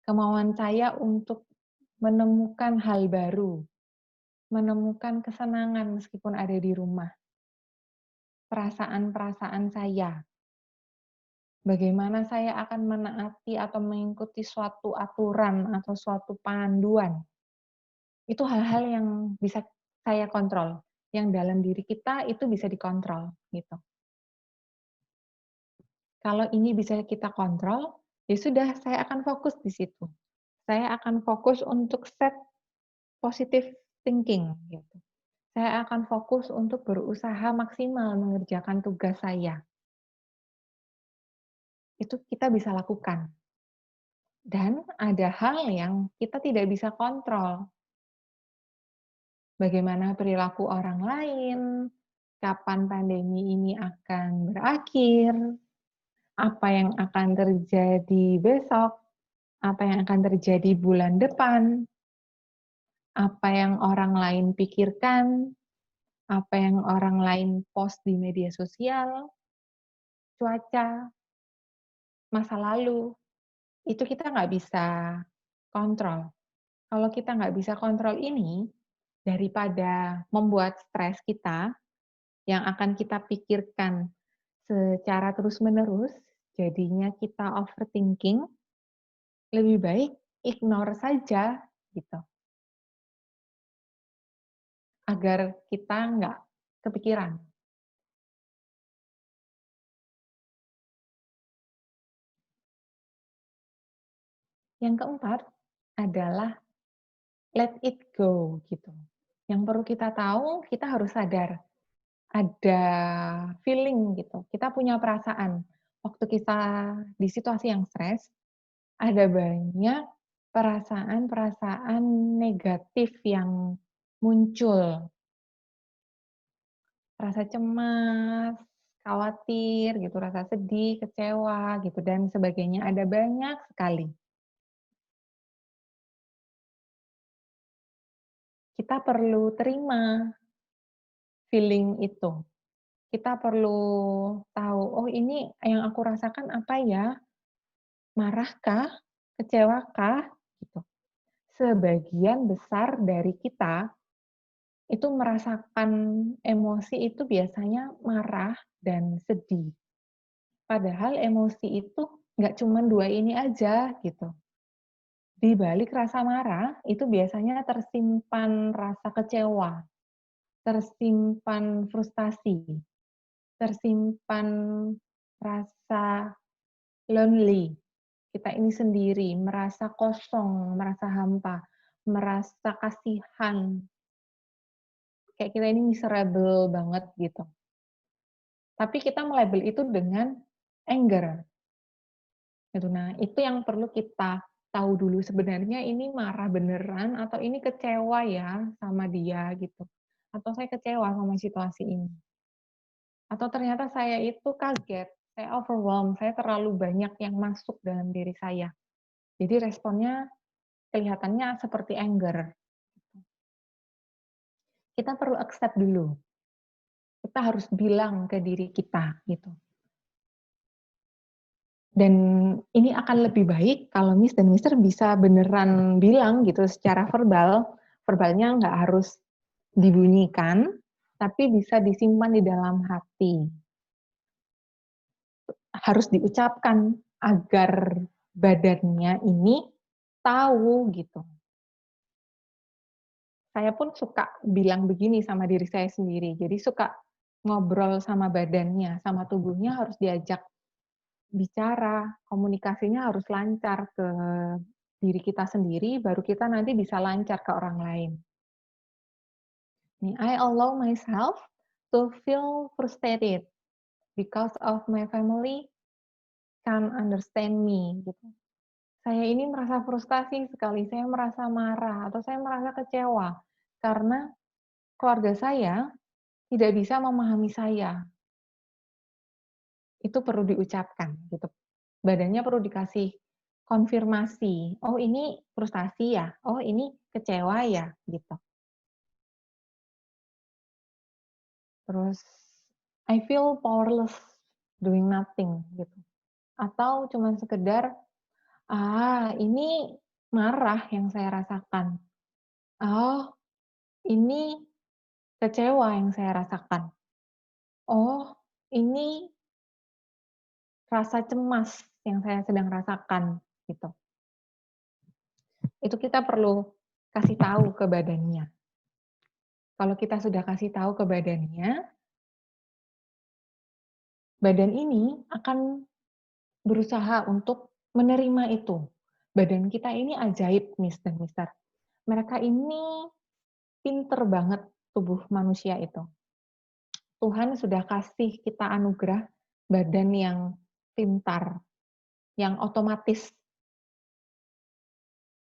kemauan saya untuk menemukan hal baru, menemukan kesenangan meskipun ada di rumah, perasaan-perasaan saya, bagaimana saya akan menaati atau mengikuti suatu aturan atau suatu panduan. Itu hal-hal yang bisa saya kontrol, yang dalam diri kita itu bisa dikontrol, gitu. Kalau ini bisa kita kontrol, ya sudah saya akan fokus di situ. Saya akan fokus untuk set positive thinking, gitu. Saya akan fokus untuk berusaha maksimal mengerjakan tugas saya. Itu kita bisa lakukan. Dan ada hal yang kita tidak bisa kontrol. Bagaimana perilaku orang lain, kapan pandemi ini akan berakhir, apa yang akan terjadi besok, apa yang akan terjadi bulan depan, apa yang orang lain pikirkan, apa yang orang lain post di media sosial, cuaca, masa lalu, itu kita nggak bisa kontrol. Kalau kita nggak bisa kontrol ini, daripada membuat stres kita, yang akan kita pikirkan secara terus-menerus, jadinya kita overthinking, lebih baik ignore saja, gitu. Agar kita nggak kepikiran. Yang keempat adalah let it go, gitu. Yang perlu kita tahu, kita harus sadar, ada feeling gitu, kita punya perasaan. Waktu kita di situasi yang stres, ada banyak perasaan-perasaan negatif yang muncul. Rasa cemas, khawatir gitu, rasa sedih, kecewa gitu, dan sebagainya. Ada banyak sekali. Kita perlu terima feeling itu. Kita perlu tahu, "Oh, ini yang aku rasakan apa ya? Marahkah? Kecewakah?" Gitu. Sebagian besar dari kita itu merasakan emosi itu biasanya marah dan sedih. Padahal emosi itu nggak cuma 2 ini aja, gitu. Di balik rasa marah, itu biasanya tersimpan rasa kecewa, tersimpan frustasi, tersimpan rasa lonely. Kita ini sendiri, merasa kosong, merasa hampa, merasa kasihan, kayak kita ini miserable banget gitu. Tapi kita melabel itu dengan anger. Gitu. Nah, itu yang perlu kita tahu dulu sebenarnya ini marah beneran atau ini kecewa ya sama dia gitu. Atau saya kecewa sama situasi ini. Atau ternyata saya itu kaget, saya overwhelmed, saya terlalu banyak yang masuk dalam diri saya. Jadi responnya kelihatannya seperti anger. Kita perlu accept dulu. Kita harus bilang ke diri kita gitu. Dan ini akan lebih baik kalau Miss dan Mister bisa beneran bilang gitu secara verbal, verbalnya nggak harus dibunyikan, tapi bisa disimpan di dalam hati. Harus diucapkan agar badannya ini tahu gitu. Saya pun suka bilang begini sama diri saya sendiri, jadi suka ngobrol sama badannya, sama tubuhnya harus diajak bicara, komunikasinya harus lancar ke diri kita sendiri, baru kita nanti bisa lancar ke orang lain. I allow myself to feel frustrated because of my family can't understand me gitu. Saya ini merasa frustasi sekali, saya merasa marah atau saya merasa kecewa karena keluarga saya tidak bisa memahami saya. Itu perlu diucapkan gitu. Badannya perlu dikasih konfirmasi, "Oh ini frustasi ya? Oh ini kecewa ya?" Gitu. Terus, "I feel powerless doing nothing," gitu. Atau cuman sekedar, ini marah yang saya rasakan. Oh, ini kecewa yang saya rasakan. Oh, ini rasa cemas yang saya sedang rasakan," gitu. Itu kita perlu kasih tahu ke badannya. Kalau kita sudah kasih tahu ke badannya, badan ini akan berusaha untuk menerima itu. Badan kita ini ajaib, Miss dan Mister. Mereka ini pinter banget, tubuh manusia itu. Tuhan sudah kasih kita anugerah badan yang pintar, yang otomatis.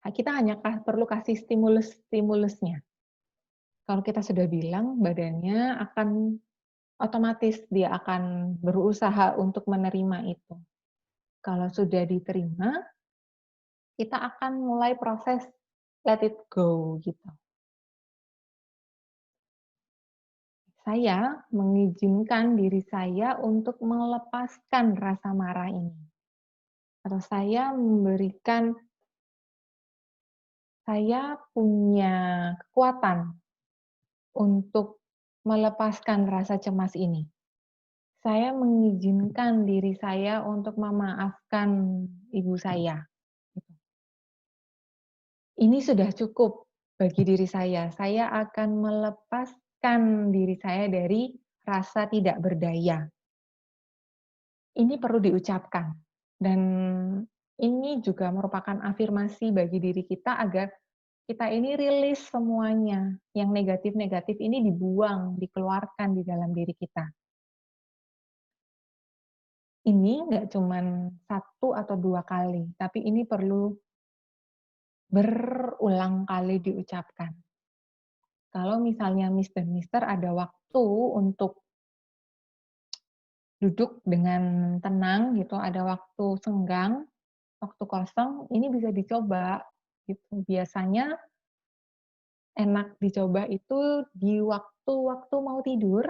Kita hanya perlu kasih stimulus-stimulusnya. Kalau kita sudah bilang, badannya akan otomatis dia akan berusaha untuk menerima itu. Kalau sudah diterima, kita akan mulai proses let it go gitu. Saya mengizinkan diri saya untuk melepaskan rasa marah ini. Atau saya punya kekuatan untuk melepaskan rasa cemas ini. Saya mengizinkan diri saya untuk memaafkan ibu saya. Ini sudah cukup bagi diri saya. Saya akan melepaskan diri saya dari rasa tidak berdaya. Ini perlu diucapkan. Dan ini juga merupakan afirmasi bagi diri kita agar kita ini rilis semuanya. Yang negatif-negatif ini dibuang, dikeluarkan di dalam diri kita. Ini nggak cuma 1 atau 2 kali, tapi ini perlu berulang kali diucapkan. Kalau misalnya Miss dan Mister ada waktu untuk duduk dengan tenang gitu, ada waktu senggang, waktu kosong, ini bisa dicoba gitu. Biasanya enak dicoba itu di waktu-waktu mau tidur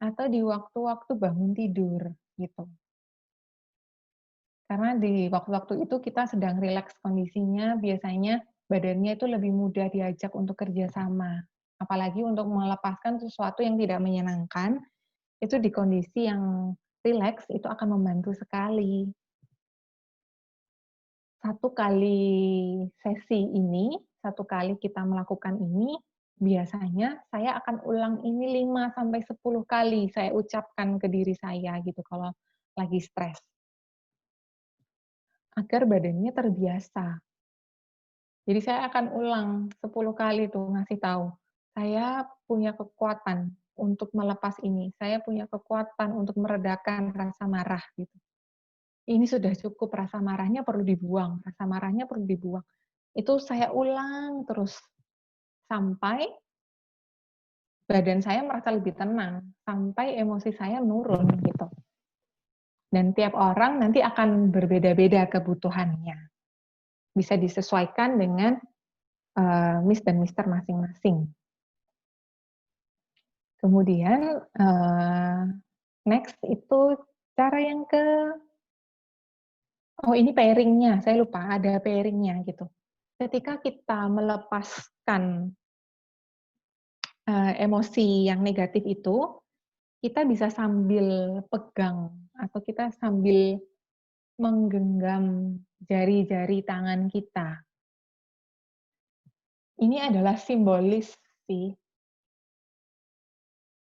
atau di waktu-waktu bangun tidur gitu. Karena di waktu-waktu itu kita sedang rileks kondisinya, biasanya badannya itu lebih mudah diajak untuk kerjasama. Apalagi untuk melepaskan sesuatu yang tidak menyenangkan, itu di kondisi yang rileks, itu akan membantu sekali. 1 kali kita melakukan ini, biasanya saya akan ulang ini 5 sampai 10 kali saya ucapkan ke diri saya gitu kalau lagi stres. Agar badannya terbiasa. Jadi saya akan ulang 10 kali tuh ngasih tahu, saya punya kekuatan untuk melepas ini, saya punya kekuatan untuk meredakan rasa marah gitu. ini sudah cukup, rasa marahnya perlu dibuang, rasa marahnya perlu dibuang. Itu saya ulang terus sampai badan saya merasa lebih tenang, sampai emosi saya nurun gitu. Dan tiap orang nanti akan berbeda-beda kebutuhannya. Bisa disesuaikan dengan Miss dan Mister masing-masing. Kemudian next itu cara yang ini pairing-nya, saya lupa ada pairing-nya gitu. Ketika kita melepaskan emosi yang negatif itu, kita bisa sambil pegang atau kita sambil menggenggam jari-jari tangan kita. Ini adalah simbolis sih.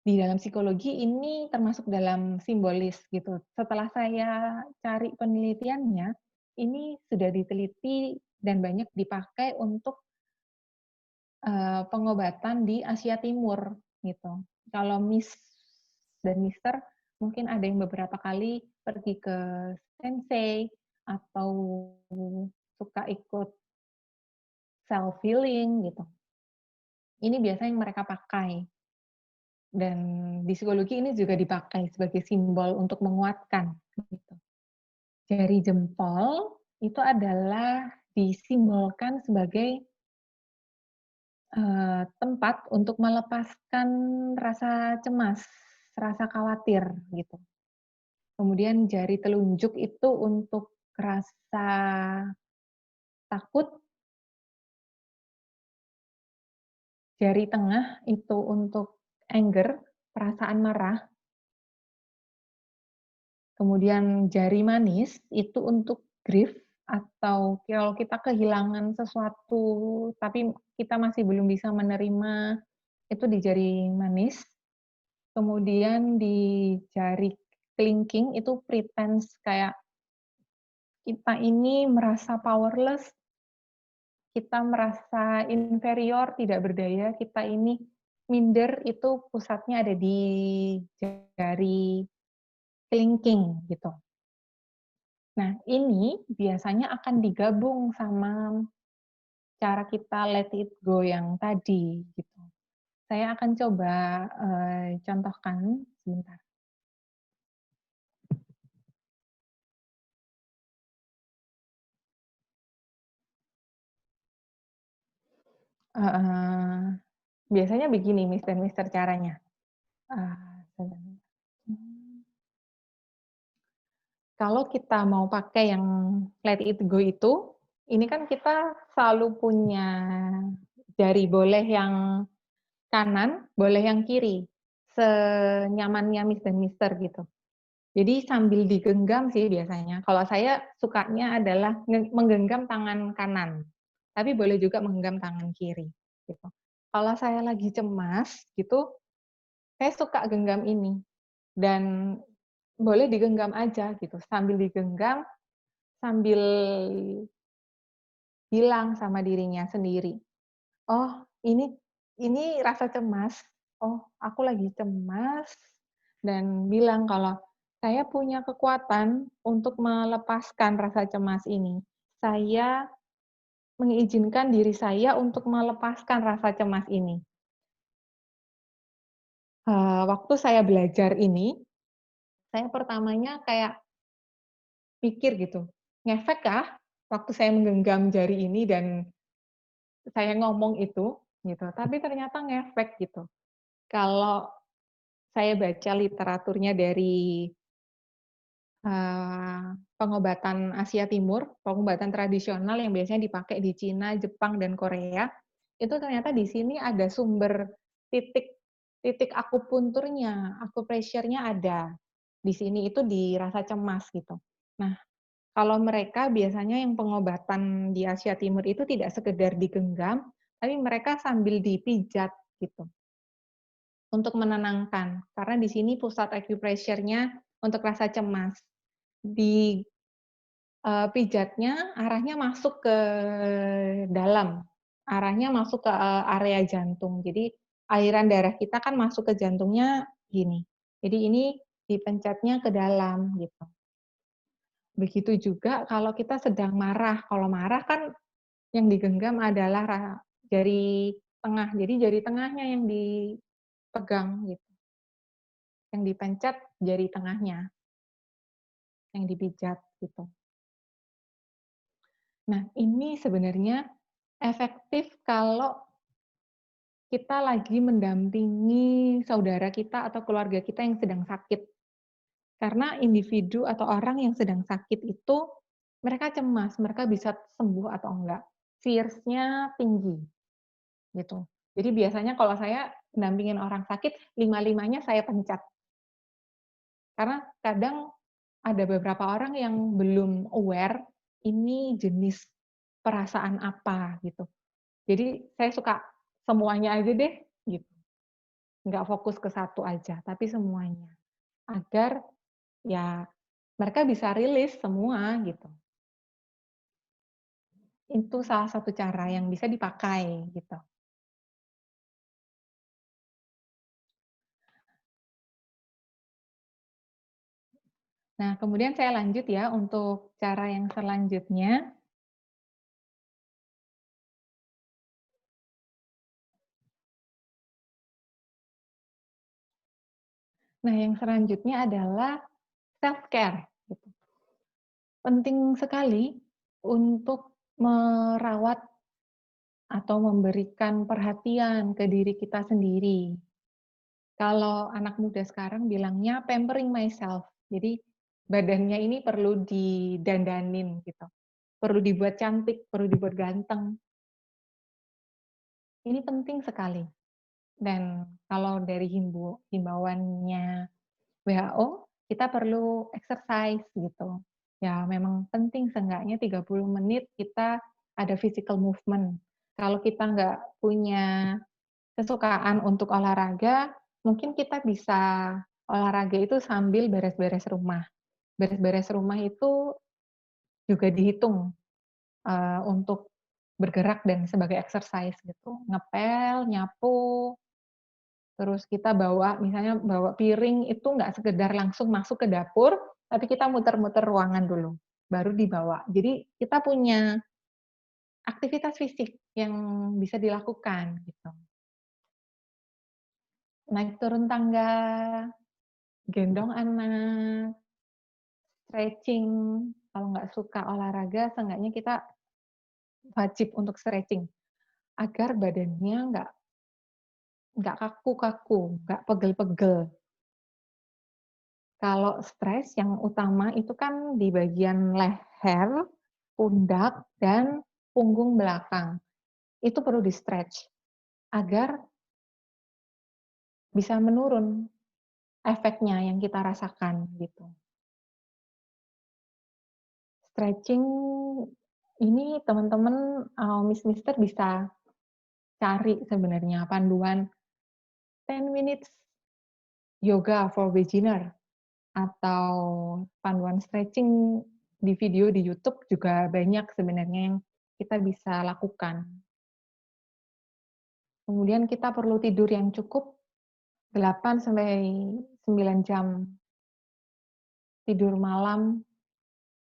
Di dalam psikologi ini termasuk dalam simbolis gitu. Setelah saya cari penelitiannya, ini sudah diteliti dan banyak dipakai untuk pengobatan di Asia Timur gitu. Kalau Miss dan Mister mungkin ada yang beberapa kali pergi ke sensei atau suka ikut self healing gitu. Ini biasanya yang mereka pakai. Dan di psikologi ini juga dipakai sebagai simbol untuk menguatkan gitu. Jari jempol itu adalah disimbolkan sebagai tempat untuk melepaskan rasa cemas, rasa khawatir gitu. Kemudian jari telunjuk itu untuk rasa takut, jari tengah itu untuk anger, perasaan marah, kemudian jari manis itu untuk grief atau kalau kita kehilangan sesuatu tapi kita masih belum bisa menerima, itu di jari manis. Kemudian di jari kelingking itu pretense, kayak kita ini merasa powerless, kita merasa inferior, tidak berdaya, kita ini minder, itu pusatnya ada di jari kelingking gitu. Nah, ini biasanya akan digabung sama cara kita let it go yang tadi gitu. Saya akan coba contohkan sebentar. Biasanya begini Miss dan Mister caranya. Kalau kita mau pakai yang let it go itu, ini kan kita selalu punya jari, boleh yang kanan, boleh yang kiri, senyamannya Miss dan Mister gitu. Jadi sambil digenggam sih biasanya. Kalau saya sukanya adalah menggenggam tangan kanan, tapi boleh juga menggenggam tangan kiri gitu. Kalau saya lagi cemas gitu, saya suka genggam ini dan boleh digenggam aja gitu, sambil digenggam, sambil bilang sama dirinya sendiri, "Oh, ini rasa cemas. Oh, aku lagi cemas." Dan bilang kalau, "Saya punya kekuatan untuk melepaskan rasa cemas ini. Saya mengizinkan diri saya untuk melepaskan rasa cemas ini." Waktu saya belajar ini, saya pertamanya kayak mikir gitu, ngefek kah waktu saya menggenggam jari ini dan saya ngomong itu, gitu. Tapi ternyata ngefek gitu. Kalau saya baca literaturnya dari pengobatan Asia Timur, pengobatan tradisional yang biasanya dipakai di Cina, Jepang, dan Korea, itu ternyata di sini ada sumber titik titik akupunturnya, acupressure-nya ada. Di sini itu di rasa cemas gitu. Nah, kalau mereka biasanya yang pengobatan di Asia Timur itu tidak sekedar digenggam, tapi mereka sambil dipijat gitu, untuk menenangkan. Karena di sini pusat acupressure-nya untuk rasa cemas. Di pijatnya arahnya masuk ke dalam, arahnya masuk ke area jantung. Jadi aliran darah kita kan masuk ke jantungnya gini. Jadi ini dipencetnya ke dalam gitu. Begitu juga kalau kita sedang marah. Kalau marah kan yang digenggam adalah jari tengah. Jadi jari tengahnya yang dipegang gitu, yang dipencet jari tengahnya, yang dipijat gitu. Nah, ini sebenarnya efektif kalau kita lagi mendampingi saudara kita atau keluarga kita yang sedang sakit. Karena individu atau orang yang sedang sakit itu, mereka cemas, mereka bisa sembuh atau enggak. Fears-nya tinggi, gitu. Jadi biasanya kalau saya mendampingin orang sakit, lima-limanya saya pencet. Karena kadang ada beberapa orang yang belum aware, ini jenis perasaan apa, gitu. Jadi saya suka semuanya aja deh, gitu. Nggak fokus ke satu aja, tapi semuanya. Agar ya mereka bisa rilis semua, gitu. Itu salah satu cara yang bisa dipakai, gitu. Nah, kemudian saya lanjut ya untuk cara yang selanjutnya. Nah, yang selanjutnya adalah self-care, gitu. Penting sekali untuk merawat atau memberikan perhatian ke diri kita sendiri. Kalau anak muda sekarang bilangnya pampering myself. Jadi badannya ini perlu didandanin gitu. Perlu dibuat cantik, perlu dibuat ganteng. Ini penting sekali. Dan kalau dari himbauannya WHO, kita perlu exercise gitu. Ya memang penting seenggaknya 30 menit kita ada physical movement. Kalau kita nggak punya kesukaan untuk olahraga, mungkin kita bisa olahraga itu sambil beres-beres rumah. Beres-beres rumah itu juga dihitung, untuk bergerak dan sebagai exercise gitu. Ngepel, nyapu, terus kita misalnya bawa piring itu nggak sekedar langsung masuk ke dapur, tapi kita muter-muter ruangan dulu, baru dibawa. Jadi kita punya aktivitas fisik yang bisa dilakukan gitu. Naik turun tangga, gendong anak, stretching, kalau nggak suka olahraga, seenggaknya kita wajib untuk stretching, agar badannya nggak kaku-kaku, nggak pegel-pegel. Kalau stres yang utama itu kan di bagian leher, pundak, dan punggung belakang. Itu perlu di-stretch agar bisa menurun efeknya yang kita rasakan gitu. Stretching ini teman-teman, Mister bisa cari sebenarnya panduan 10 minutes yoga for beginner atau panduan stretching di video di YouTube juga banyak sebenarnya yang kita bisa lakukan. Kemudian kita perlu tidur yang cukup 8 sampai 9 jam tidur malam.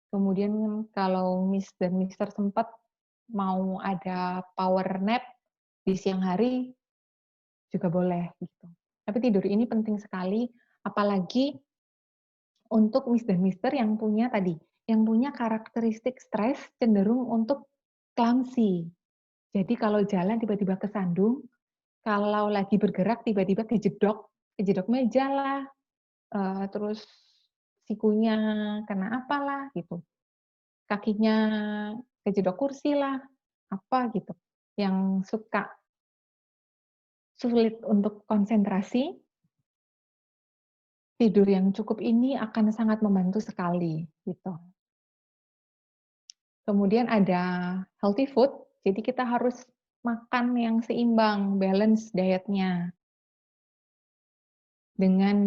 Kemudian kalau Miss dan Mister sempat mau ada power nap di siang hari juga boleh gitu. Tapi tidur ini penting sekali, apalagi untuk Miss dan Mister yang punya yang punya karakteristik stres cenderung untuk clumsy. Jadi kalau jalan tiba-tiba kesandung, kalau lagi bergerak tiba-tiba kejedok meja lah, terus sikunya kena apalah gitu, kakinya kejedok kursi lah, apa gitu. Yang suka sulit untuk konsentrasi, tidur yang cukup ini akan sangat membantu sekali, gitu. Kemudian ada healthy food, jadi kita harus makan yang seimbang, balance diet-nya. Dengan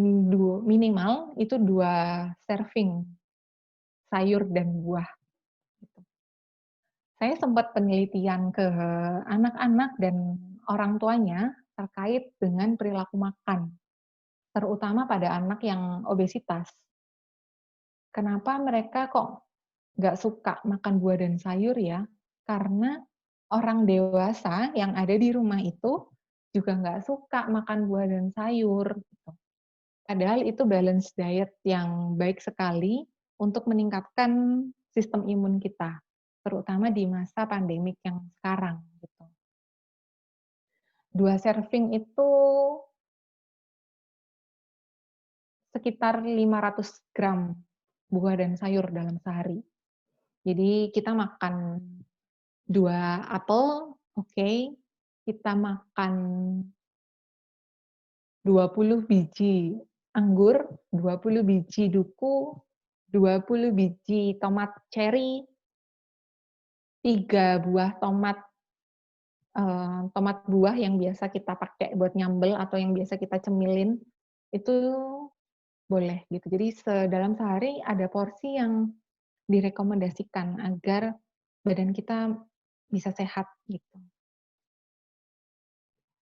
minimal itu 2 serving sayur dan buah, gitu. Saya sempat penelitian ke anak-anak dan orang tuanya terkait dengan perilaku makan, terutama pada anak yang obesitas. Kenapa mereka kok nggak suka makan buah dan sayur ya, karena orang dewasa yang ada di rumah itu juga nggak suka makan buah dan sayur, gitu. Padahal itu balance diet yang baik sekali untuk meningkatkan sistem imun kita, terutama di masa pandemik yang sekarang, gitu. 2 serving itu sekitar 500 gram buah dan sayur dalam sehari. Jadi kita makan 2 apel, oke, kita makan 20 biji anggur, 20 biji duku, 20 biji tomat cherry, 3 buah tomat, tomat buah yang biasa kita pakai buat nyambel atau yang biasa kita cemilin, itu boleh gitu. Jadi dalam sehari ada porsi yang direkomendasikan agar badan kita bisa sehat gitu.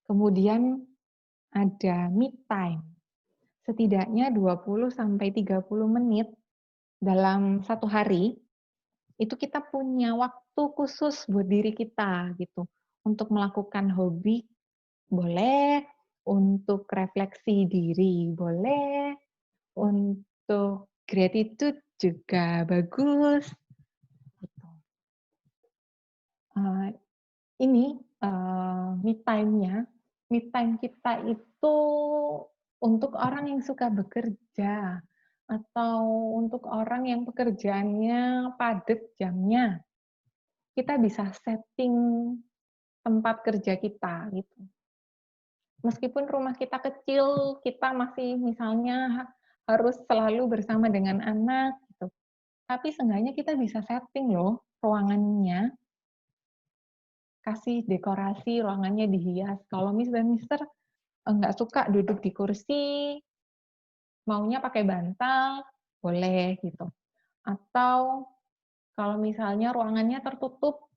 Kemudian ada me time, setidaknya 20 sampai 30 menit dalam satu hari, itu kita punya waktu khusus buat diri kita gitu. Untuk melakukan hobi boleh, untuk refleksi diri boleh, untuk gratitude juga bagus, gitu. Eee, ini, me time-nya, me time kita itu untuk orang yang suka bekerja, atau untuk orang yang pekerjaannya padat jamnya, kita bisa setting tempat kerja kita, gitu. Meskipun rumah kita kecil, kita masih misalnya harus selalu bersama dengan anak, gitu, tapi seenggaknya kita bisa setting loh ruangannya, kasih dekorasi ruangannya dihias. Kalau Miss dan Mister, nggak suka duduk di kursi, maunya pakai bantal, boleh gitu. Atau kalau misalnya ruangannya tertutup,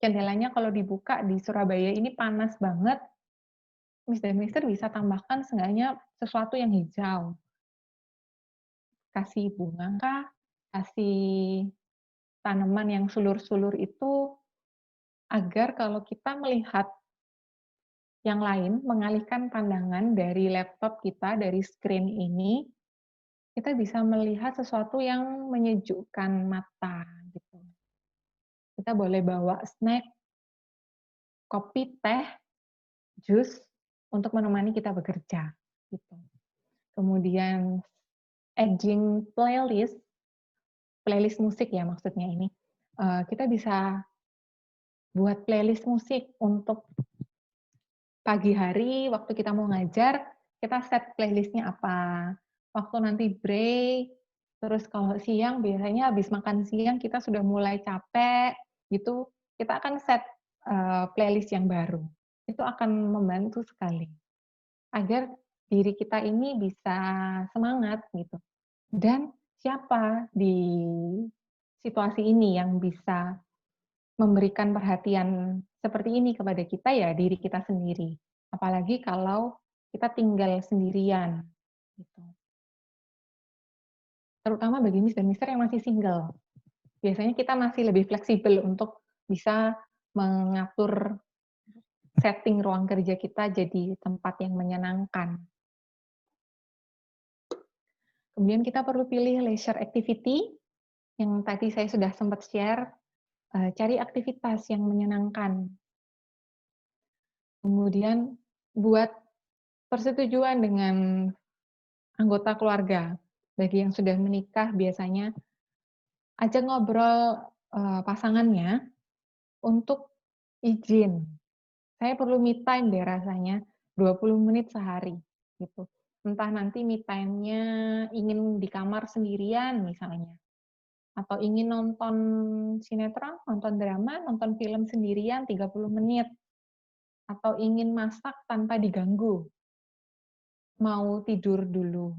jendelanya kalau dibuka di Surabaya ini panas banget, Miss dan Mister bisa tambahkan seenggaknya sesuatu yang hijau. Kasih bunga kah, kasih tanaman yang sulur-sulur itu, agar kalau kita melihat yang lain, mengalihkan pandangan dari laptop kita, dari screen ini, kita bisa melihat sesuatu yang menyejukkan mata, gitu. Kita boleh bawa snack, kopi, teh, jus, untuk menemani kita bekerja, gitu. Kemudian aging playlist, playlist musik ya maksudnya ini, kita bisa buat playlist musik untuk pagi hari waktu kita mau ngajar, kita set playlist-nya apa. Waktu nanti break, terus kalau siang biasanya habis makan siang kita sudah mulai capek gitu, kita akan set, playlist yang baru. Itu akan membantu sekali, agar diri kita ini bisa semangat gitu. Dan siapa di situasi ini yang bisa memberikan perhatian seperti ini kepada kita, ya diri kita sendiri. Apalagi kalau kita tinggal sendirian, gitu. Terutama bagi Miss dan Mister yang masih single. Biasanya kita masih lebih fleksibel untuk bisa mengatur setting ruang kerja kita jadi tempat yang menyenangkan. Kemudian kita perlu pilih leisure activity, yang tadi saya sudah sempat share, cari aktivitas yang menyenangkan. Kemudian buat persetujuan dengan anggota keluarga. Bagi yang sudah menikah biasanya ajak ngobrol, pasangannya untuk izin, "Saya perlu me time deh rasanya 20 menit sehari," gitu. Entah nanti me time-nya ingin di kamar sendirian misalnya, atau ingin nonton sinetron, nonton drama, nonton film sendirian 30 menit, atau ingin masak tanpa diganggu, mau tidur dulu,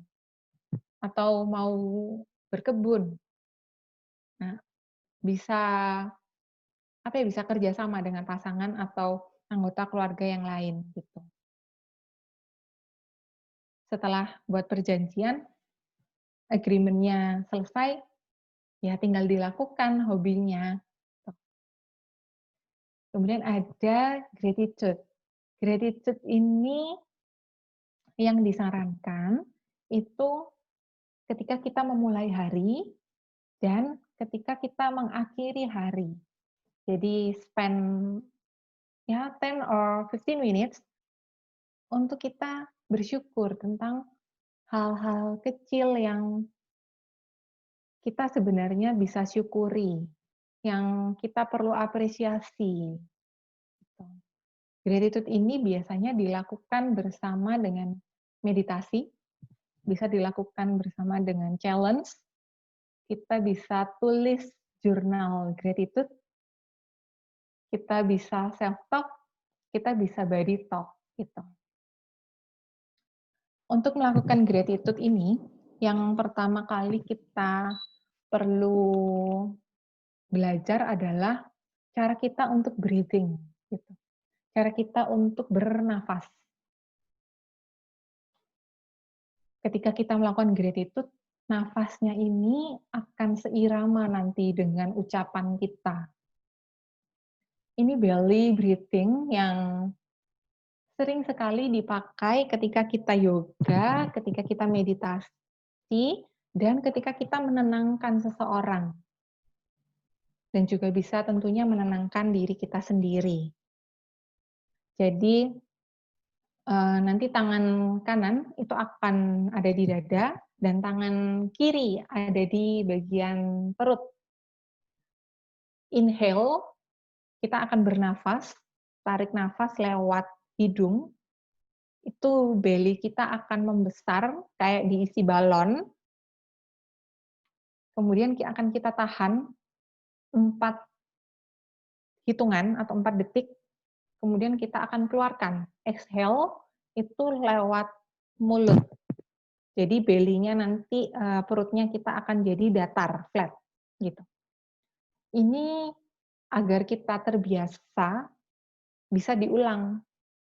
atau mau berkebun. Nah, bisa apa ya, bisa kerjasama dengan pasangan atau anggota keluarga yang lain, gitu. Setelah buat perjanjian, agreement-nya selesai, ya tinggal dilakukan hobinya. Kemudian ada gratitude. Gratitude ini yang disarankan itu ketika kita memulai hari dan ketika kita mengakhiri hari. Jadi spend ya 10 or 15 minutes untuk kita bersyukur tentang hal-hal kecil yang kita sebenarnya bisa syukuri, yang kita perlu apresiasi. Gitu. Gratitude ini biasanya dilakukan bersama dengan meditasi, bisa dilakukan bersama dengan challenge, kita bisa tulis jurnal gratitude, kita bisa self-talk, kita bisa body talk, gitu. Untuk melakukan gratitude ini, yang pertama kali kita perlu belajar adalah cara kita untuk breathing, gitu. Cara kita untuk bernafas. Ketika kita melakukan gratitude, nafasnya ini akan seirama nanti dengan ucapan kita. Ini belly breathing yang sering sekali dipakai ketika kita yoga, ketika kita meditasi, dan ketika kita menenangkan seseorang. Dan juga bisa tentunya menenangkan diri kita sendiri. Jadi, nanti tangan kanan itu akan ada di dada, dan tangan kiri ada di bagian perut. Inhale, kita akan bernafas, tarik nafas lewat hidung, itu belly kita akan membesar kayak diisi balon. Kemudian akan kita tahan 4 hitungan atau 4 detik, kemudian kita akan keluarkan. Exhale itu lewat mulut. Jadi belly-nya nanti perutnya kita akan jadi datar, flat gitu. Ini agar kita terbiasa bisa diulang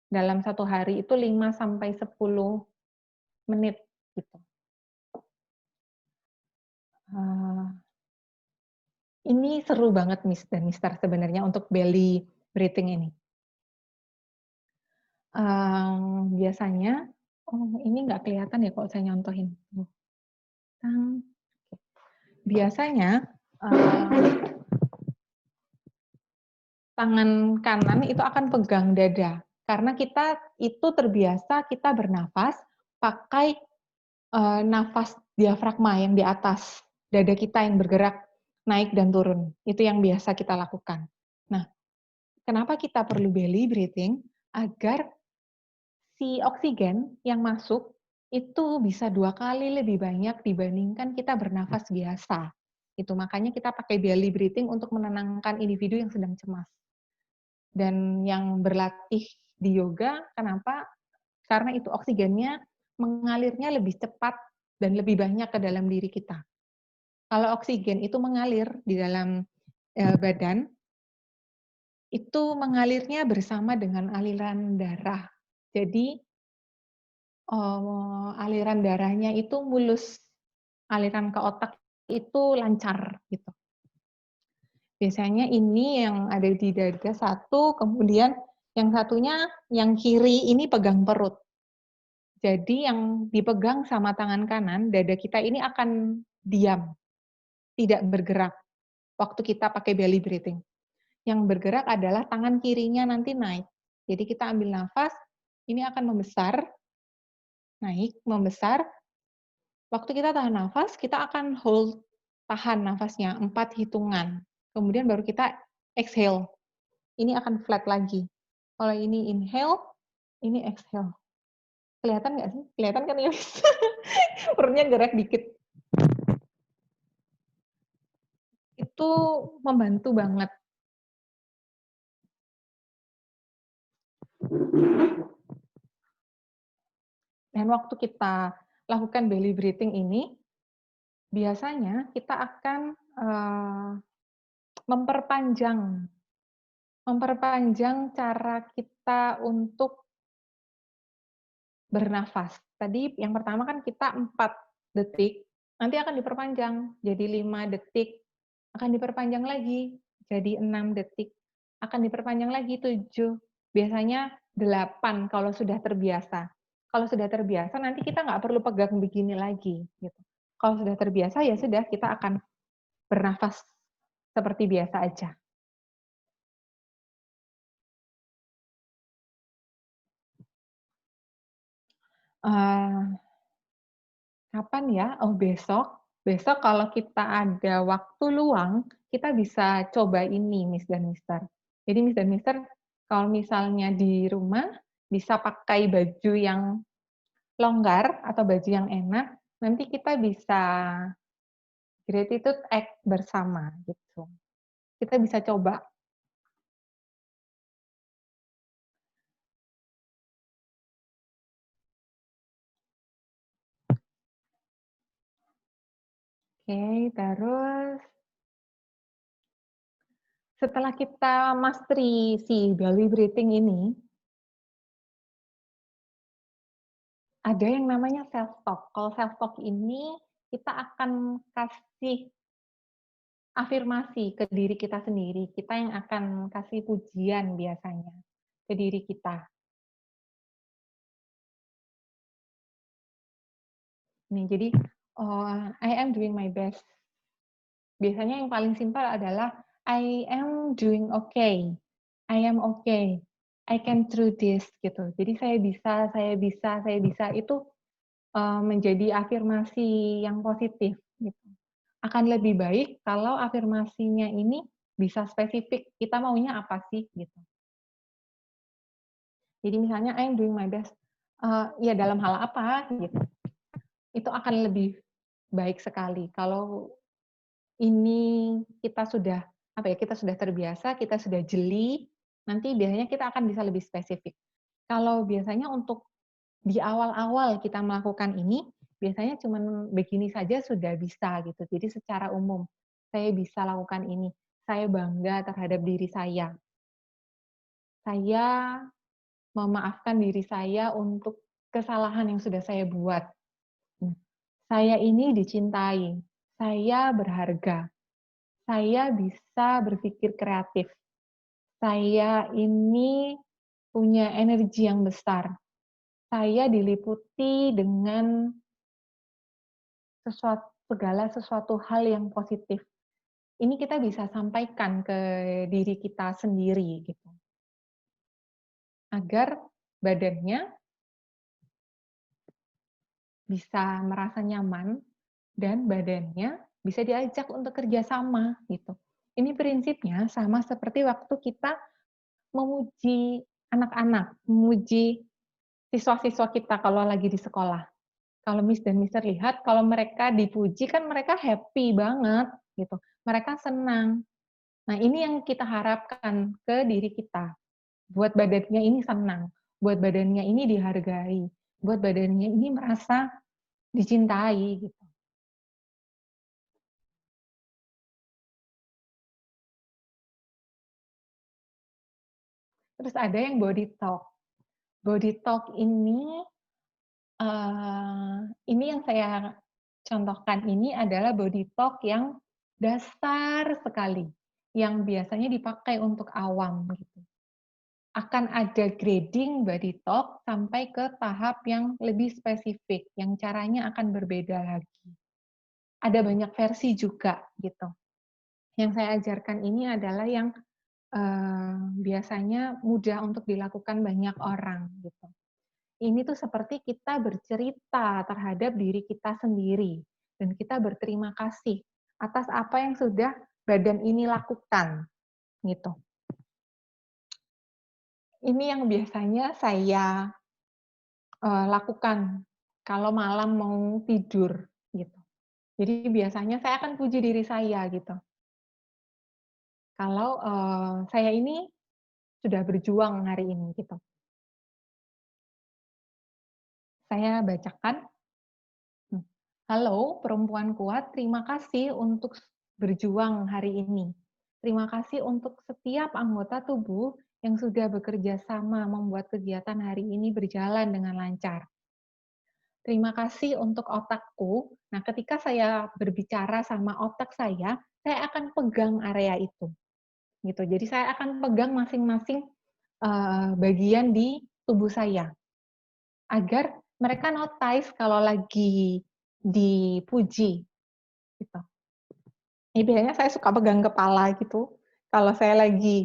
dalam 1 hari itu 5 sampai 10 menit gitu. Ini seru banget Miss dan Mister sebenarnya untuk belly breathing ini. Biasanya, ini nggak kelihatan ya kalau saya nyontohin. Biasanya, tangan kanan itu akan pegang dada, karena kita itu terbiasa kita bernafas pakai, nafas diafragma yang di atas dada kita yang bergerak naik dan turun, itu yang biasa kita lakukan. Nah, kenapa kita perlu belly breathing? Agar si oksigen yang masuk itu bisa 2 kali lebih banyak dibandingkan kita bernafas biasa. Itu makanya kita pakai belly breathing untuk menenangkan individu yang sedang cemas. Dan yang berlatih di yoga, kenapa? Karena itu oksigennya mengalirnya lebih cepat dan lebih banyak ke dalam diri kita. Kalau oksigen itu mengalir di dalam badan, itu mengalirnya bersama dengan aliran darah. Jadi, aliran darahnya itu mulus, aliran ke otak itu lancar, gitu. Biasanya ini yang ada di dada satu, kemudian yang satunya, yang kiri ini pegang perut. Jadi yang dipegang sama tangan kanan, dada kita ini akan diam, tidak bergerak, waktu kita pakai belly breathing. Yang bergerak adalah tangan kirinya nanti naik. Jadi kita ambil nafas, ini akan membesar, naik, membesar. Waktu kita tahan nafas, kita akan hold, tahan nafasnya, 4 hitungan. Kemudian baru kita exhale. Ini akan flat lagi. Kalau ini inhale, ini exhale. Kelihatan nggak sih? Kelihatan kan ya? Perutnya gerak dikit. Itu membantu banget. Dan waktu kita lakukan belly breathing ini, biasanya kita akan memperpanjang cara kita untuk bernafas. Tadi yang pertama kan kita 4 detik, nanti akan diperpanjang jadi 5 detik, akan diperpanjang lagi jadi 6 detik, akan diperpanjang lagi 7, biasanya 8 kalau sudah terbiasa. Kalau sudah terbiasa nanti kita nggak perlu pegang begini lagi, gitu. Kalau sudah terbiasa, ya sudah kita akan bernafas seperti biasa aja. Eee, Kapan ya? Oh, besok. Besok kalau kita ada waktu luang, kita bisa coba ini, Miss dan Mister. Jadi Miss dan Mister kalau misalnya di rumah, bisa pakai baju yang longgar atau baju yang enak, nanti kita bisa gratitude act bersama, gitu. Kita bisa coba. Oke, terus setelah kita mastery si belly breathing ini, ada yang namanya self talk. Kalau self talk ini, kita akan kasih afirmasi ke diri kita sendiri. Kita yang akan kasih pujian biasanya ke diri kita. Nih, jadi, I am doing my best. Biasanya yang paling simpel adalah, I am doing okay. I am okay. I can through this, gitu. Jadi saya bisa, saya bisa, saya bisa, itu menjadi afirmasi yang positif, gitu. Akan lebih baik kalau afirmasinya ini bisa spesifik, kita maunya apa sih, gitu. Jadi misalnya, "I am doing my best," ya dalam hal apa, gitu. Itu akan lebih baik sekali. Kalau ini kita sudah, apa ya, kita sudah terbiasa, kita sudah jeli, nanti biasanya kita akan bisa lebih spesifik. Kalau biasanya untuk di awal-awal kita melakukan ini, biasanya cuman begini saja sudah bisa gitu. Jadi secara umum, saya bisa lakukan ini. Saya bangga terhadap diri saya memaafkan diri saya untuk kesalahan yang sudah saya buat. Saya ini dicintai, saya berharga, saya bisa berpikir kreatif, saya ini punya energi yang besar, saya diliputi dengan segala sesuatu hal yang positif. Ini kita bisa sampaikan ke diri kita sendiri gitu, agar badannya bisa merasa nyaman dan badannya bisa diajak untuk kerjasama gitu. Ini prinsipnya sama seperti waktu kita memuji anak-anak, memuji siswa-siswa kita kalau lagi di sekolah. Kalau Miss dan Mister lihat, kalau mereka dipuji kan mereka happy banget gitu, mereka senang. Nah, ini yang kita harapkan ke diri kita, buat badannya ini senang, buat badannya ini dihargai, buat badannya ini merasa dicintai gitu. Terus ada yang body talk. Body talk ini yang saya contohkan ini adalah body talk yang dasar sekali, yang biasanya dipakai untuk awam gitu. Akan ada grading body talk sampai ke tahap yang lebih spesifik, yang caranya akan berbeda lagi. Ada banyak versi juga gitu. Yang saya ajarkan ini adalah yang biasanya mudah untuk dilakukan banyak orang gitu. Ini tuh seperti kita bercerita terhadap diri kita sendiri dan kita berterima kasih atas apa yang sudah badan ini lakukan gitu. Ini yang biasanya saya lakukan kalau malam mau tidur gitu. Jadi biasanya saya akan puji diri saya gitu. Kalau saya ini sudah berjuang hari ini gitu. Saya bacakan, "Halo perempuan kuat, terima kasih untuk berjuang hari ini. Terima kasih untuk setiap anggota tubuh yang sudah bekerja sama membuat kegiatan hari ini berjalan dengan lancar. Terima kasih untuk otakku Nah, ketika saya berbicara sama otak saya akan pegang area itu, gitu. Jadi saya akan pegang masing-masing, bagian di tubuh saya, agar mereka notice kalau lagi dipuji, gitu. Ini biasanya saya suka pegang kepala gitu, kalau saya lagi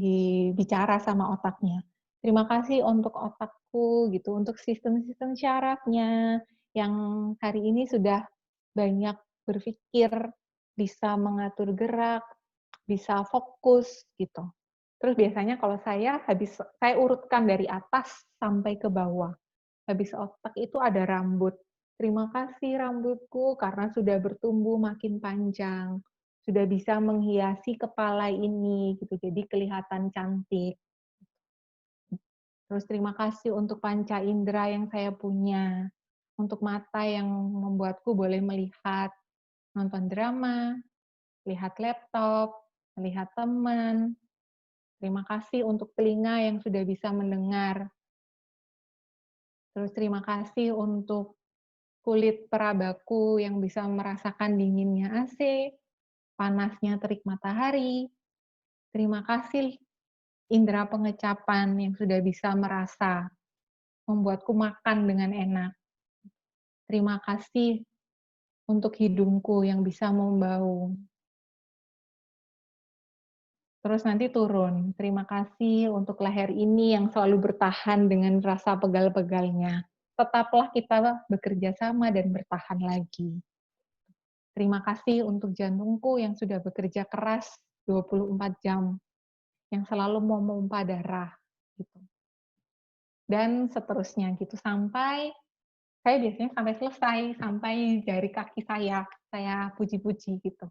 bicara sama otaknya. Terima kasih untuk otakku gitu, untuk sistem-sistem syarafnya yang hari ini sudah banyak berpikir, bisa mengatur gerak, bisa fokus gitu. Terus biasanya kalau saya urutkan dari atas sampai ke bawah. Habis otak itu ada rambut. Terima kasih rambutku karena sudah bertumbuh makin panjang. Sudah bisa menghiasi kepala ini gitu. Jadi kelihatan cantik. Terus terima kasih untuk panca indera yang saya punya. Untuk mata yang membuatku boleh melihat, nonton drama, lihat laptop, melihat teman. Terima kasih untuk telinga yang sudah bisa mendengar. Terus terima kasih untuk kulit perabaku yang bisa merasakan dinginnya AC, panasnya terik matahari. Terima kasih indera pengecapan yang sudah bisa merasa, membuatku makan dengan enak. Terima kasih untuk hidungku yang bisa membau. Terus nanti turun. Terima kasih untuk leher ini yang selalu bertahan dengan rasa pegal-pegalnya. Tetaplah kita bekerja sama dan bertahan lagi. Terima kasih untuk jantungku yang sudah bekerja keras 24 jam, yang selalu memompa darah, gitu. Dan seterusnya gitu, sampai saya biasanya sampai selesai, sampai jari kaki saya puji-puji gitu.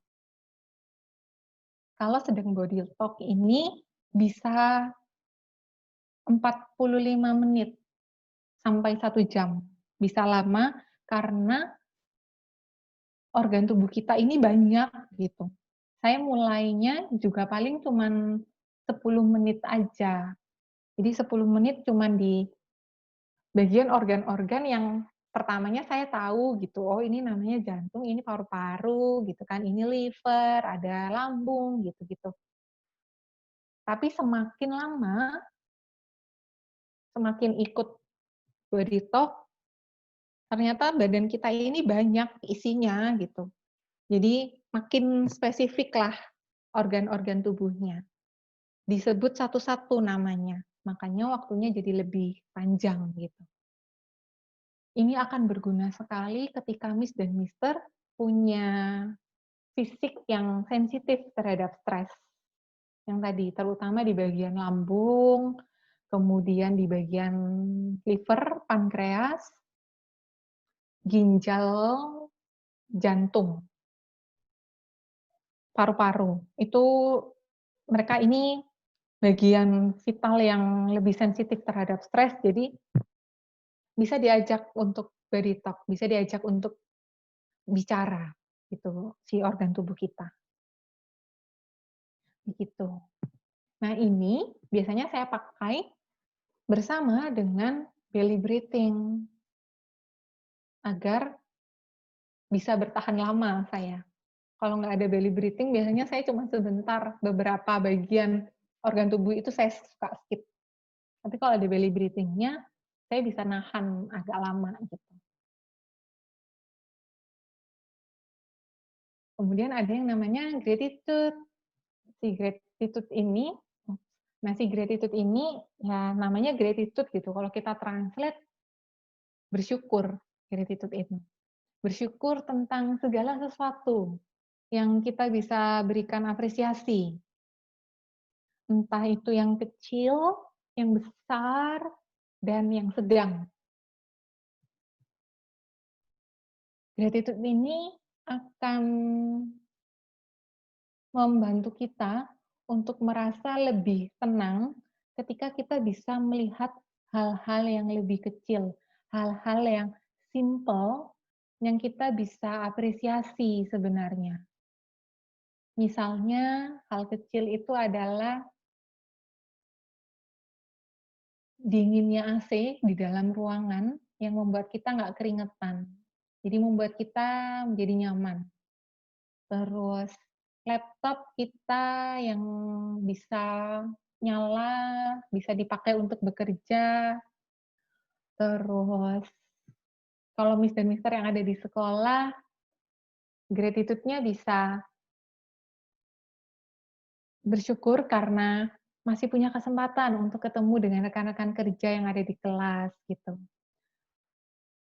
Kalau sedang body talk ini bisa 45 menit sampai 1 jam. Bisa lama karena organ tubuh kita ini banyak gitu. Saya mulainya juga paling cuman 10 menit aja. Jadi 10 menit cuman di bagian organ-organ yang pertamanya saya tahu gitu, oh ini namanya jantung, ini paru-paru gitu kan, ini liver, ada lambung gitu-gitu. Tapi semakin lama, semakin ikut body talk, ternyata badan kita ini banyak isinya gitu. Jadi makin spesifik lah organ-organ tubuhnya. Disebut satu-satu namanya. Makanya waktunya jadi lebih panjang gitu. Ini akan berguna sekali ketika Miss dan Mister punya fisik yang sensitif terhadap stres. Yang tadi, terutama di bagian lambung, kemudian di bagian liver, pankreas, ginjal, jantung, paru-paru. Itu mereka ini bagian vital yang lebih sensitif terhadap stres, jadi bisa diajak untuk body talk, bisa diajak untuk bicara gitu si organ tubuh kita. Begitu. Nah, ini biasanya saya pakai bersama dengan belly breathing agar bisa bertahan lama saya. Kalau nggak ada belly breathing, biasanya saya cuma sebentar, beberapa bagian organ tubuh itu saya suka skip. Tapi kalau ada belly breathing-nya, saya bisa nahan agak lama gitu. Kemudian ada yang namanya gratitude. Si gratitude ini ya namanya gratitude gitu. Kalau kita translate bersyukur, gratitude itu. Bersyukur tentang segala sesuatu yang kita bisa berikan apresiasi. Entah itu yang kecil, yang besar, dan yang sedang. Gratitude ini akan membantu kita untuk merasa lebih tenang ketika kita bisa melihat hal-hal yang lebih kecil, hal-hal yang simple yang kita bisa apresiasi sebenarnya. Misalnya, hal kecil itu adalah dinginnya AC di dalam ruangan yang membuat kita nggak keringetan. Jadi membuat kita menjadi nyaman. Terus laptop kita yang bisa nyala, bisa dipakai untuk bekerja, terus kalau Miss dan Mister yang ada di sekolah, gratitude-nya bisa bersyukur karena masih punya kesempatan untuk ketemu dengan rekan-rekan kerja yang ada di kelas, gitu.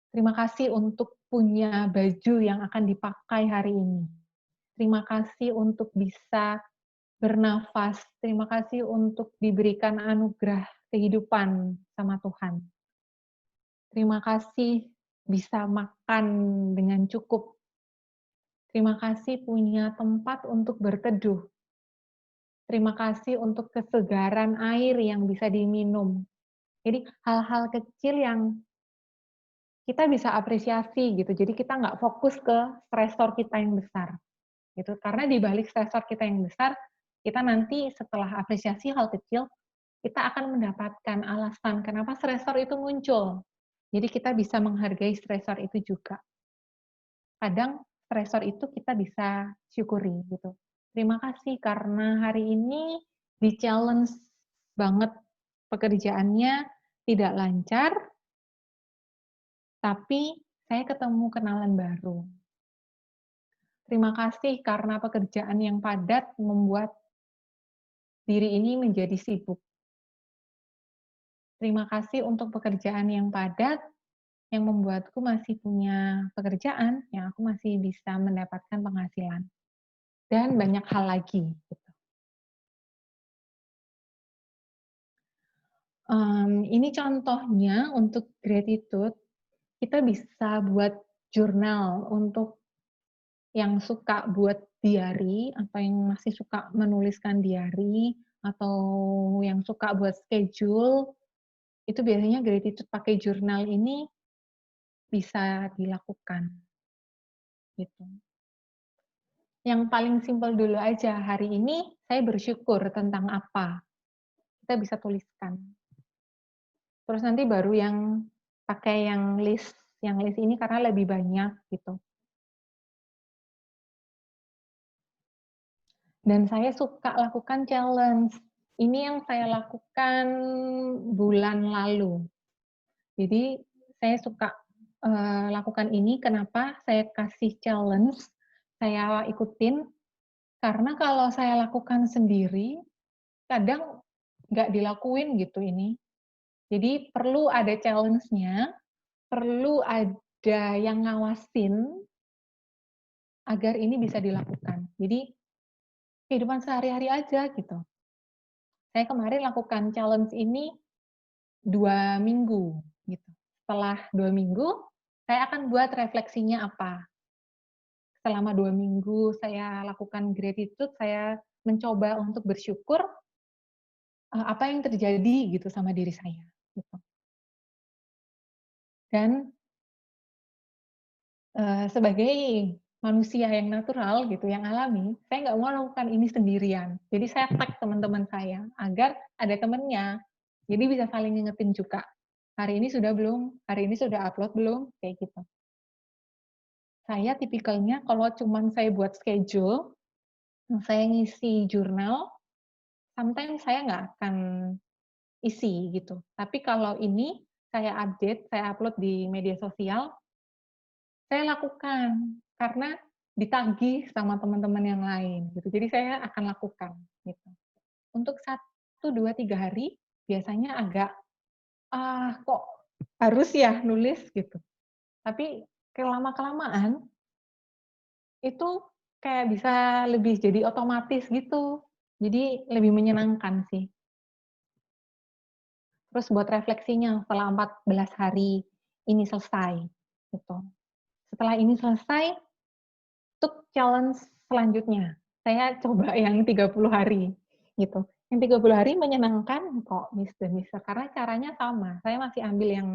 Terima kasih untuk punya baju yang akan dipakai hari ini. Terima kasih untuk bisa bernafas, terima kasih untuk diberikan anugerah kehidupan sama Tuhan. Terima kasih bisa makan dengan cukup. Terima kasih punya tempat untuk berteduh. Terima kasih untuk kesegaran air yang bisa diminum. Jadi hal-hal kecil yang kita bisa apresiasi gitu. Jadi kita nggak fokus ke stresor kita yang besar gitu. Karena di balik stresor kita yang besar, kita nanti setelah apresiasi hal kecil, kita akan mendapatkan alasan kenapa stresor itu muncul. Jadi kita bisa menghargai stresor itu juga. Kadang stresor itu kita bisa syukuri gitu. Terima kasih karena hari ini di-challenge banget pekerjaannya tidak lancar, tapi saya ketemu kenalan baru. Terima kasih karena pekerjaan yang padat membuat diri ini menjadi sibuk. Terima kasih untuk pekerjaan yang padat yang membuatku masih punya pekerjaan, yang aku masih bisa mendapatkan penghasilan, dan banyak hal lagi, gitu. Ini contohnya untuk gratitude, kita bisa buat jurnal untuk yang suka buat diary, atau yang masih suka menuliskan diary, atau yang suka buat schedule, itu biasanya gratitude pakai jurnal ini bisa dilakukan, gitu. Yang paling simpel dulu aja, hari ini saya bersyukur tentang apa, kita bisa tuliskan. Terus nanti baru yang pakai yang list ini karena lebih banyak gitu. Dan saya suka lakukan challenge. Ini yang saya lakukan bulan lalu. Jadi saya suka lakukan ini, kenapa saya kasih challenge, saya ikutin, karena kalau saya lakukan sendiri, kadang nggak dilakuin gitu ini. Jadi perlu ada challenge-nya, perlu ada yang ngawasin agar ini bisa dilakukan. Jadi kehidupan sehari-hari aja gitu. Saya kemarin lakukan challenge ini 2 minggu gitu. Setelah 2 minggu, saya akan buat refleksinya apa. Selama 2 minggu saya lakukan gratitude, saya mencoba untuk bersyukur, apa yang terjadi gitu sama diri saya, gitu. Dan sebagai manusia yang natural gitu, yang alami, saya nggak mau lakukan ini sendirian. Jadi saya tag teman-teman saya, agar ada temennya. Jadi bisa saling ngingetin juga, "Hari ini sudah belum? Hari ini sudah upload belum?" Kayak gitu. Saya tipikalnya kalau cuman saya buat schedule, saya ngisi jurnal, sometimes saya nggak akan isi gitu. Tapi kalau ini saya update, saya upload di media sosial, saya lakukan, karena ditagih sama teman-teman yang lain gitu. Jadi saya akan lakukan gitu. Untuk 1, 2, 3 hari biasanya agak, kok harus ya nulis gitu. Tapi lama-kelamaan itu kayak bisa lebih jadi otomatis gitu. Jadi lebih menyenangkan sih. Terus buat refleksinya setelah 14 hari ini selesai gitu. Setelah ini selesai, untuk challenge selanjutnya, saya coba yang 30 hari, gitu. Yang 30 hari menyenangkan kok, Miss dan Mister, karena caranya sama, saya masih ambil yang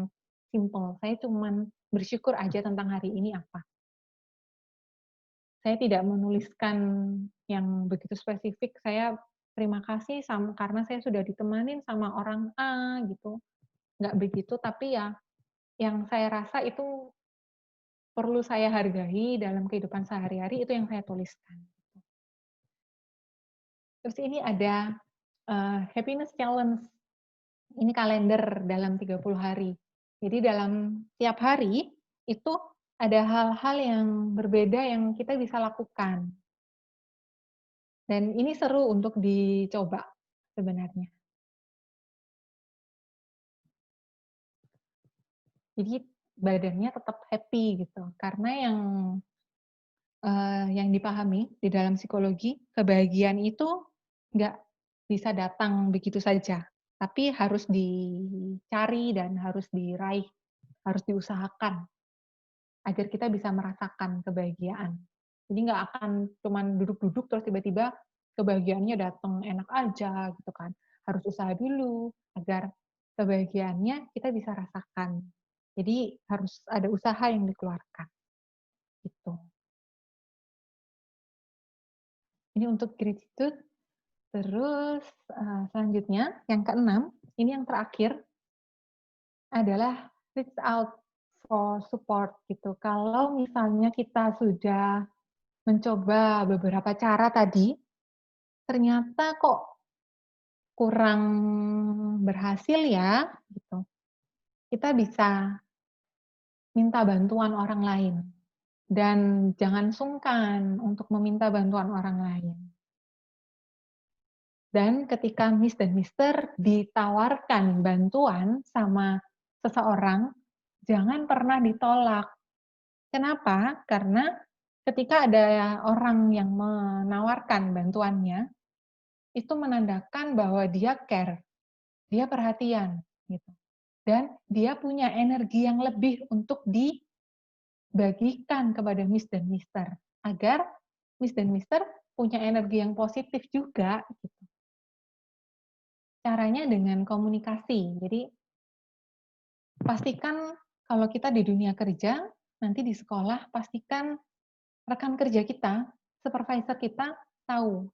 simple, saya cuman bersyukur aja tentang hari ini apa. Saya tidak menuliskan yang begitu spesifik, saya terima kasih karena saya sudah ditemanin sama orang A, gitu. Nggak begitu, tapi ya yang saya rasa itu perlu saya hargai dalam kehidupan sehari-hari, itu yang saya tuliskan. Terus ini ada, happiness challenge. Ini kalender dalam 30 hari. Jadi dalam tiap hari, itu ada hal-hal yang berbeda yang kita bisa lakukan. Dan ini seru untuk dicoba sebenarnya. Jadi badannya tetap happy gitu. Karena yang dipahami di dalam psikologi, kebahagiaan itu nggak bisa datang begitu saja, tapi harus dicari dan harus diraih, harus diusahakan agar kita bisa merasakan kebahagiaan. Jadi nggak akan cuman duduk-duduk terus tiba-tiba kebahagiaannya datang enak aja gitu kan. Harus usaha dulu agar kebahagiaannya kita bisa rasakan. Jadi harus ada usaha yang dikeluarkan gitu. Ini untuk gratitude. Terus, selanjutnya yang keenam, ini yang terakhir, adalah reach out for support gitu. Kalau misalnya kita sudah mencoba beberapa cara tadi, ternyata kok kurang berhasil ya, gitu. Kita bisa minta bantuan orang lain, dan jangan sungkan untuk meminta bantuan orang lain. Dan ketika Miss dan Mister ditawarkan bantuan sama seseorang, jangan pernah ditolak. Kenapa? Karena ketika ada orang yang menawarkan bantuannya, itu menandakan bahwa dia care, dia perhatian, gitu. Dan dia punya energi yang lebih untuk dibagikan kepada Miss dan Mister, agar Miss dan Mister punya energi yang positif juga, gitu. Caranya dengan komunikasi. Jadi, pastikan kalau kita di dunia kerja, nanti di sekolah, pastikan rekan kerja kita, supervisor kita, tahu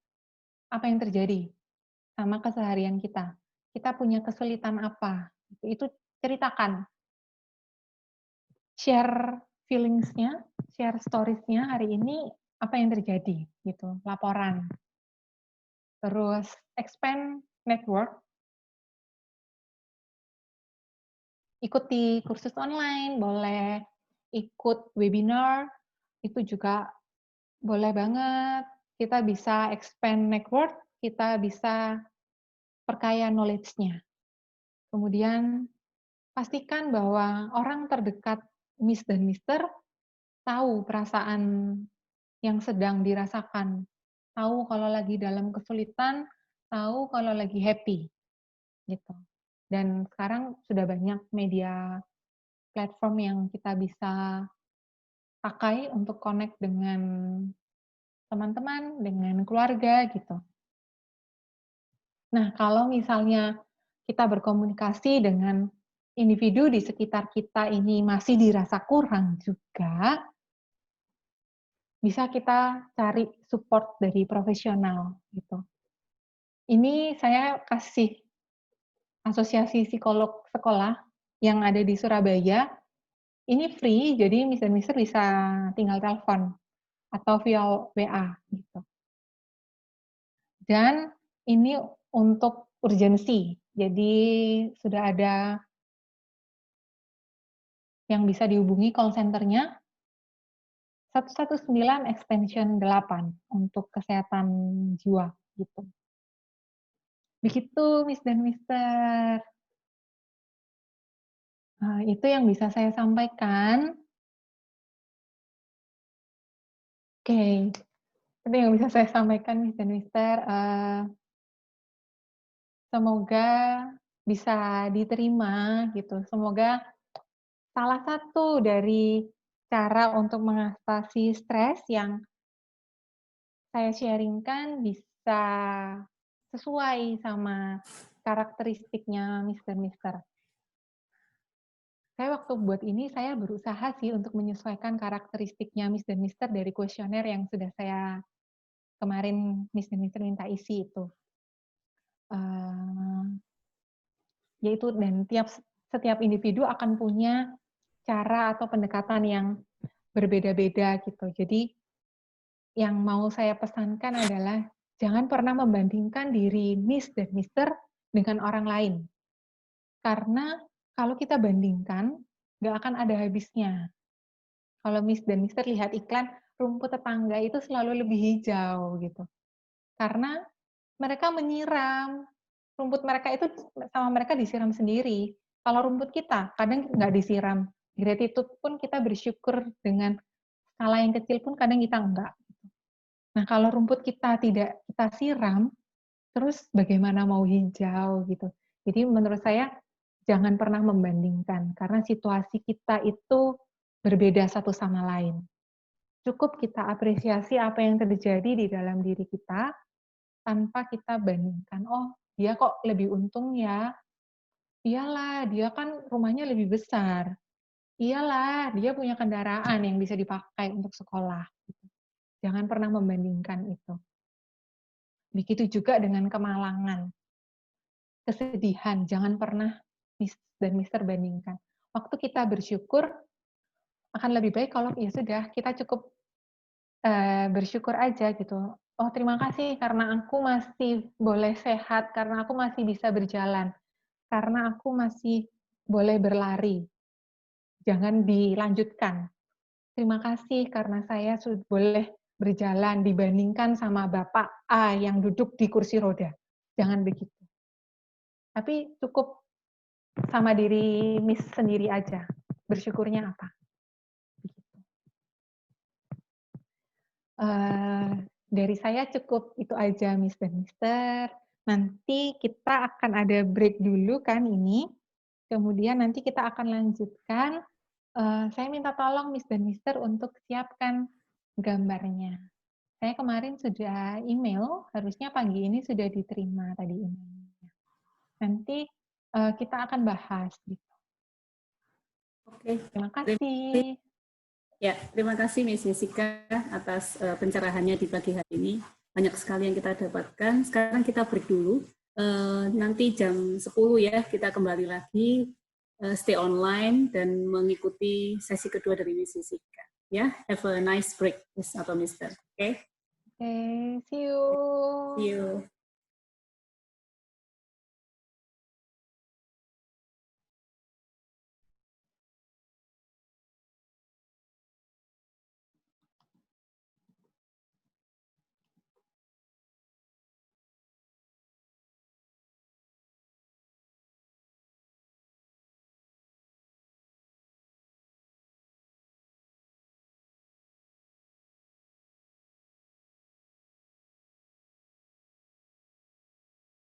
apa yang terjadi sama keseharian kita. Kita punya kesulitan apa, itu ceritakan. Share feelings-nya, share stories-nya hari ini apa yang terjadi, gitu, laporan. Terus expand network, ikuti kursus online, boleh ikut webinar, itu juga boleh banget. Kita bisa expand network, kita bisa perkaya knowledge-nya. Kemudian pastikan bahwa orang terdekat Miss dan Mister tahu perasaan yang sedang dirasakan. Tahu kalau lagi dalam kesulitan, tahu kalau lagi happy, gitu. Dan sekarang sudah banyak media platform yang kita bisa pakai untuk connect dengan teman-teman, dengan keluarga, gitu. Nah, kalau misalnya kita berkomunikasi dengan individu di sekitar kita ini masih dirasa kurang juga, bisa kita cari support dari profesional, gitu. Ini saya kasih asosiasi psikolog sekolah yang ada di Surabaya, ini free, jadi Miss dan Mister bisa tinggal telepon atau via WA, gitu. Dan ini untuk urgensi, jadi sudah ada yang bisa dihubungi call center-nya 119 extension 8 untuk kesehatan jiwa, gitu. Begitu Miss dan Mister. Itu yang bisa saya sampaikan. Oke, itu yang bisa saya sampaikan Miss dan Mister, semoga bisa diterima gitu, semoga salah satu dari cara untuk mengatasi stres yang saya sharing-kan bisa sesuai sama karakteristiknya Miss dan Mister. Saya waktu buat ini, saya berusaha sih untuk menyesuaikan karakteristiknya Miss dan Mister dari kuesioner yang sudah saya kemarin Miss dan Mister minta isi itu. Yaitu dan setiap individu akan punya cara atau pendekatan yang berbeda-beda gitu. Jadi yang mau saya pesankan adalah jangan pernah membandingkan diri Miss dan Mister dengan orang lain. Karena kalau kita bandingkan, nggak akan ada habisnya. Kalau Miss dan Mister lihat iklan, rumput tetangga itu selalu lebih hijau gitu. Karena mereka menyiram, rumput mereka itu sama mereka disiram sendiri. Kalau rumput kita kadang nggak disiram. Gratitude pun kita bersyukur dengan skala yang kecil pun kadang kita enggak. Nah, kalau rumput kita tidak kita siram, terus bagaimana mau hijau gitu. Jadi menurut saya jangan pernah membandingkan karena situasi kita itu berbeda satu sama lain. Cukup kita apresiasi apa yang terjadi di dalam diri kita tanpa kita bandingkan. Oh, dia kok lebih untung ya? Iyalah, dia kan rumahnya lebih besar. Iyalah, dia punya kendaraan yang bisa dipakai untuk sekolah. Jangan pernah membandingkan itu. Begitu juga dengan kemalangan, kesedihan, jangan pernah Miss dan Mister bandingkan. Waktu kita bersyukur, akan lebih baik kalau ya sudah kita cukup bersyukur aja gitu. Oh, terima kasih karena aku masih boleh sehat, karena aku masih bisa berjalan, karena aku masih boleh berlari. Jangan dilanjutkan. Terima kasih karena saya sudah boleh berjalan dibandingkan sama Bapak A yang duduk di kursi roda. Jangan begitu. Tapi cukup sama diri Miss sendiri aja. Bersyukurnya apa? Dari saya cukup itu aja, Miss dan Mister. Nanti kita akan ada break dulu kan ini. Kemudian nanti kita akan lanjutkan. Saya minta tolong Miss dan Mister untuk siapkan gambarnya. Saya kemarin sudah email, harusnya pagi ini sudah diterima tadi emailnya. Nanti kita akan bahas. Gitu. Oke. Terima kasih. Ya, terima kasih Miss Jessica atas pencerahannya di pagi hari ini. Banyak sekali yang kita dapatkan. Sekarang kita break dulu. Nanti jam 10 ya, kita kembali lagi stay online dan mengikuti sesi kedua dari Miss Jessica. Ya, have a nice break, Miss atau Mister. Oke? Okay, see you. See you.